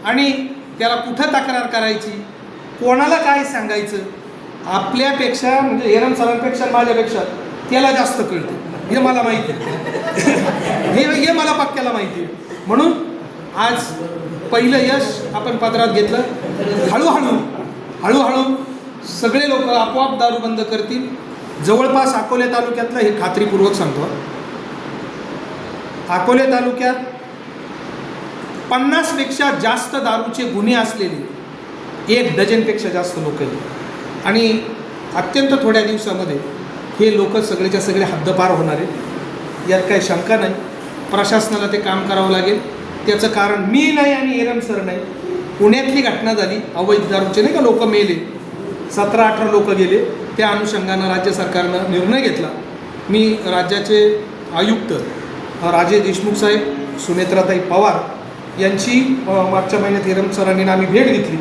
M: आणि त्याला कुठं तक्रार करायची, कोणाला काय सांगायचं, आपल्यापेक्षा म्हणजे हेरम सरांपेक्षा माझ्यापेक्षा त्याला जास्त कळतं, हे मला माहिती आहे. हे मला पक्क्याला माहिती आहे. म्हणून आज पहिलं यश आपण पदरात घेतलं. हळूहळू सगळे लोक आपोआप दारू बंद करतील. जवळपास अकोले तालुक्यातलं हे खात्रीपूर्वक सांगतो, अकोले तालुक्यात 50पेक्षा जास्त दारूचे गुन्हे असलेले 1 डझनपेक्षा जास्त लोक आहेत. आणि अत्यंत थोड्या दिवसामध्ये हे लोक सगळेच्या सगळे हद्दपार होणार आहेत, यात काही शंका नाही. प्रशासनाला ते काम करावं लागेल. त्याचं कारण मी नाही आणि एरम सर नाही. पुण्यातली घटना झाली, अवैध दारूचे नाही का लोक मेले, 17-18 लोक गेले. त्या अनुषंगानं राज्य सरकारनं निर्णय घेतला. मी राज्याचे आयुक्त राजे देशमुख साहेब, सुनेत्राताई पवार यांची मागच्या महिन्यात एरम सरांनी आम्ही भेट घेतली.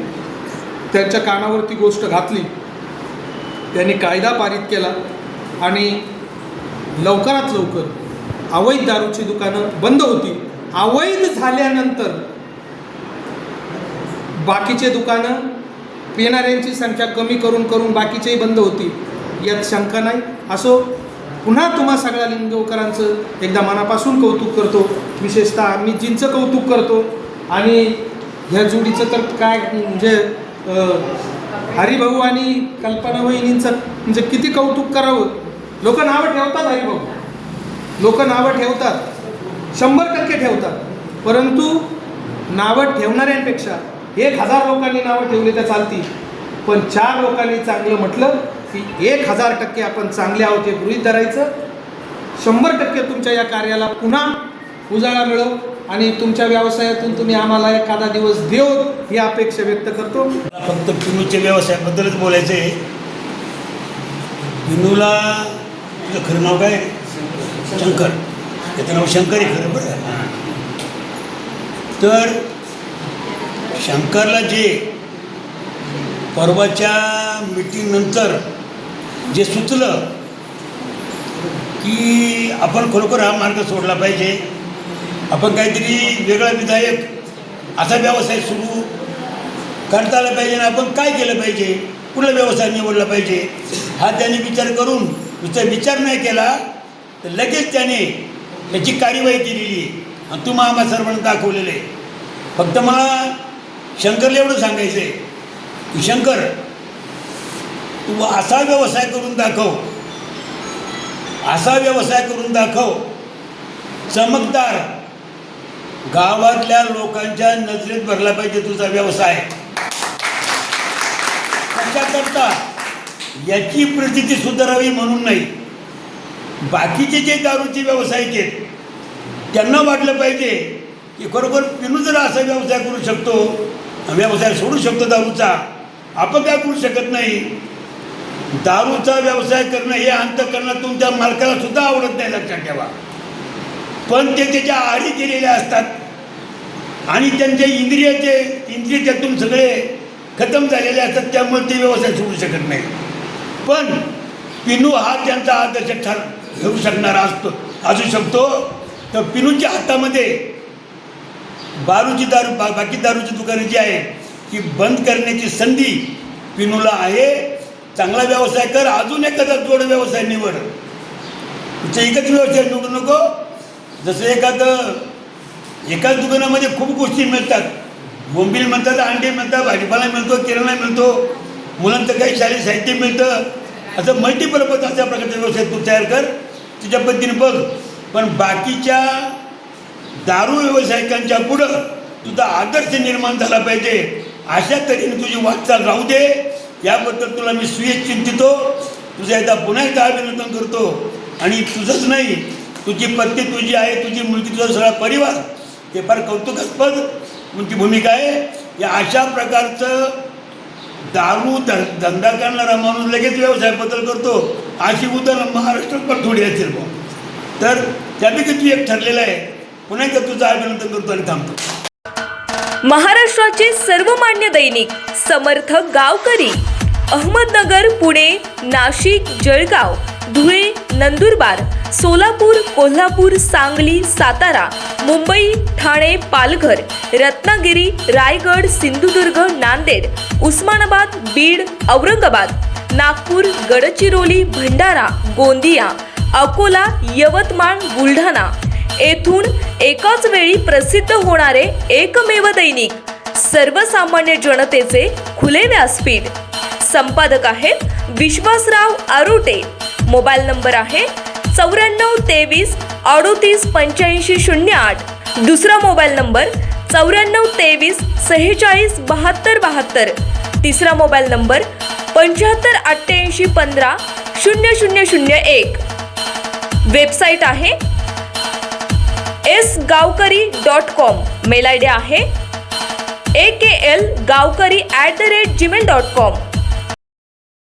M: त्यांच्या कानावरती गोष्ट घातली. त्यांनी कायदा पारित केला आणि लवकरात लवकर अवैध दारूची दुकानं बंद होती. अवैध झाल्यानंतर बाकीचे दुकानं पिणाऱ्यांची संख्या कमी करून बाकीचेही बंद होती, यात शंका नाही. असो, पुन्हा तुम्हा सगळ्या लिंगदेवकरांचं एकदा मनापासून कौतुक करतो. विशेषतः आम्हीजींचं कौतुक करतो. आणि ह्या जोडीचं तर काय म्हणजे हरिभाऊ आणि कल्पना वहिनींचं म्हणजे किती कौतुक करावं. लोक नावं ठेवतात, हरिभाऊ लोक नावं ठेवतात, 100% ठेवतात. परंतु नावं ठेवणाऱ्यांपेक्षा 1000 लोकांनी नावं ठेवली तर चालती, पण 4 लोकांनी चांगलं म्हटलं की 1000% आपण चांगले आहोत हे गृहीत धरायचं. 100% तुमच्या या कार्याला पुन्हा उजाळा मिळो आणि तुमच्या व्यवसायातून तुम्ही आम्हाला एखादा दिवस देऊ ही अपेक्षा व्यक्त करतो.
L: फक्त पिनूच्या व्यवसायाबद्दलच बोलायचं आहे. पिनूला तुझं खरं नाव काय? शंकर. त्याचं नाव शंकर आहे खरं बरं. तर शंकरला जे परवाच्या मीटिंगनंतर जे सुचलं की आपण खरोखर हा मार्ग सोडला पाहिजे, आपण काहीतरी वेगळा विधायक असा व्यवसाय सुरू करता आला पाहिजे आणि आपण काय केलं पाहिजे, कुठला व्यवसाय निवडला पाहिजे हा त्याने विचार करून, नुसता विचार नाही केला तर लगेच त्याने त्याची कार्यवाही केलेली आणि तुम्हा आम्हा सर्वांना दाखवलेलं आहे. फक्त मला शंकरला एवढं सांगायचं आहे की शंकर, तू असा व्यवसाय करून दाखव, असा व्यवसाय करून दाखव चमकदार, गावातल्या लोकांच्या नजरेत भरला पाहिजे तुझा व्यवसाय. कशाकरता? याची प्रचिती सुधारावी म्हणून नाही, बाकीचे जे दारूचे व्यावसायिक आहेत त्यांना वाटलं पाहिजे की खरोखर पिनू जर असा व्यवसाय करू शकतो व्यवसाय सोडू शकतो दारूचा, आपण काय करू शकत नाही. दारूचा व्यवसाय करणं हे अंतःकरणातून त्या मालकाला सुद्धा आवडत नाही, लक्षात ठेवा. पण ते त्याच्या आहारी केलेले असतात आणि त्यांचे इंद्रिय त्यातून सगळे खतम झालेले असतात, त्यामुळे ते व्यवसाय सोडू शकत नाही. पण पिनू हा त्यांचा आदर्श ठरू शकणारा असू शकतो. तर पिनूच्या हातामध्ये बाकी दारूची दुकानं जी आहे ती बंद करण्याची संधी पिनूला आहे. चांगला व्यवसाय कर, अजून एखादा जोड व्यवसाय निवड. तुझं एकच व्यवसाय निवडू नको. जसं एकाच दुकानामध्ये खूप गोष्टी मिळतात, बोंबील मिळतात, अंडे मिळतात, भाजीपाला मिळतो, किराणा मिळतो, मुलांचं काही शालेय साहित्य मिळतं. असं मल्टीपर्पज अशा प्रकारचा व्यवसाय तू तयार कर, तुझ्या पद्धतीने बघ. पण बाकीच्या दारू व्यावसायिकांच्या पुढं तुझा आदर्श निर्माण झाला पाहिजे, अशा तऱ्हेने तुझी वाटचाल राहू दे. याबद्दल तुला मी सुयश चिंतितो. तुझं एकदा पुन्हा एकदा अभिनंदन करतो. आणि तुझंच नाही, तुझी पत्नी तुझी आहे, तुझी मुलगी, तुझा सगळा परिवार, हे फार कौतुकास्पद तुमची भूमिका आहे. या अशा प्रकारचं दारू धंदा करणारा माणूस लगेच व्यवसाय बदल करतो, अशी उदाहरणं महाराष्ट्रात पण थोडी असेल. तर त्यापैकी तू एक ठरलेलं आहे. पुन्हा एकदा तुझं अभिनंदन करतो आणि थांबतो.
N: महाराष्ट्राचे सर्वमान्य दैनिक समर्थ गावकरी अहमदनगर, पुणे, नाशिक, जळगाव, धुळे, नंदुरबार, सोलापूर, कोल्हापूर, सांगली, सातारा, मुंबई, ठाणे, पालघर, रत्नागिरी, रायगड, सिंधुदुर्ग, नांदेड, उस्मानाबाद, बीड, औरंगाबाद, नागपूर, गडचिरोली, भंडारा, गोंदिया, अकोला, यवतमाळ, बुलढाणा येथून एकाच वेळी प्रसिद्ध होणारे एकमेव दैनिक, सर्वसामान्य जनतेचे खुले व्यासपीठ. संपादक आहेत विश्वासराव आरोटे. मोबाईल नंबर आहे 94 23 38 85 08. दुसरा मोबाईल नंबर 94 23 46 72 72. तिसरा मोबाईल नंबर 75 88 15 0001. वेबसाईट आहे sgavkari.com. मेल आय डी आहे AKLgavkari@gmail.com.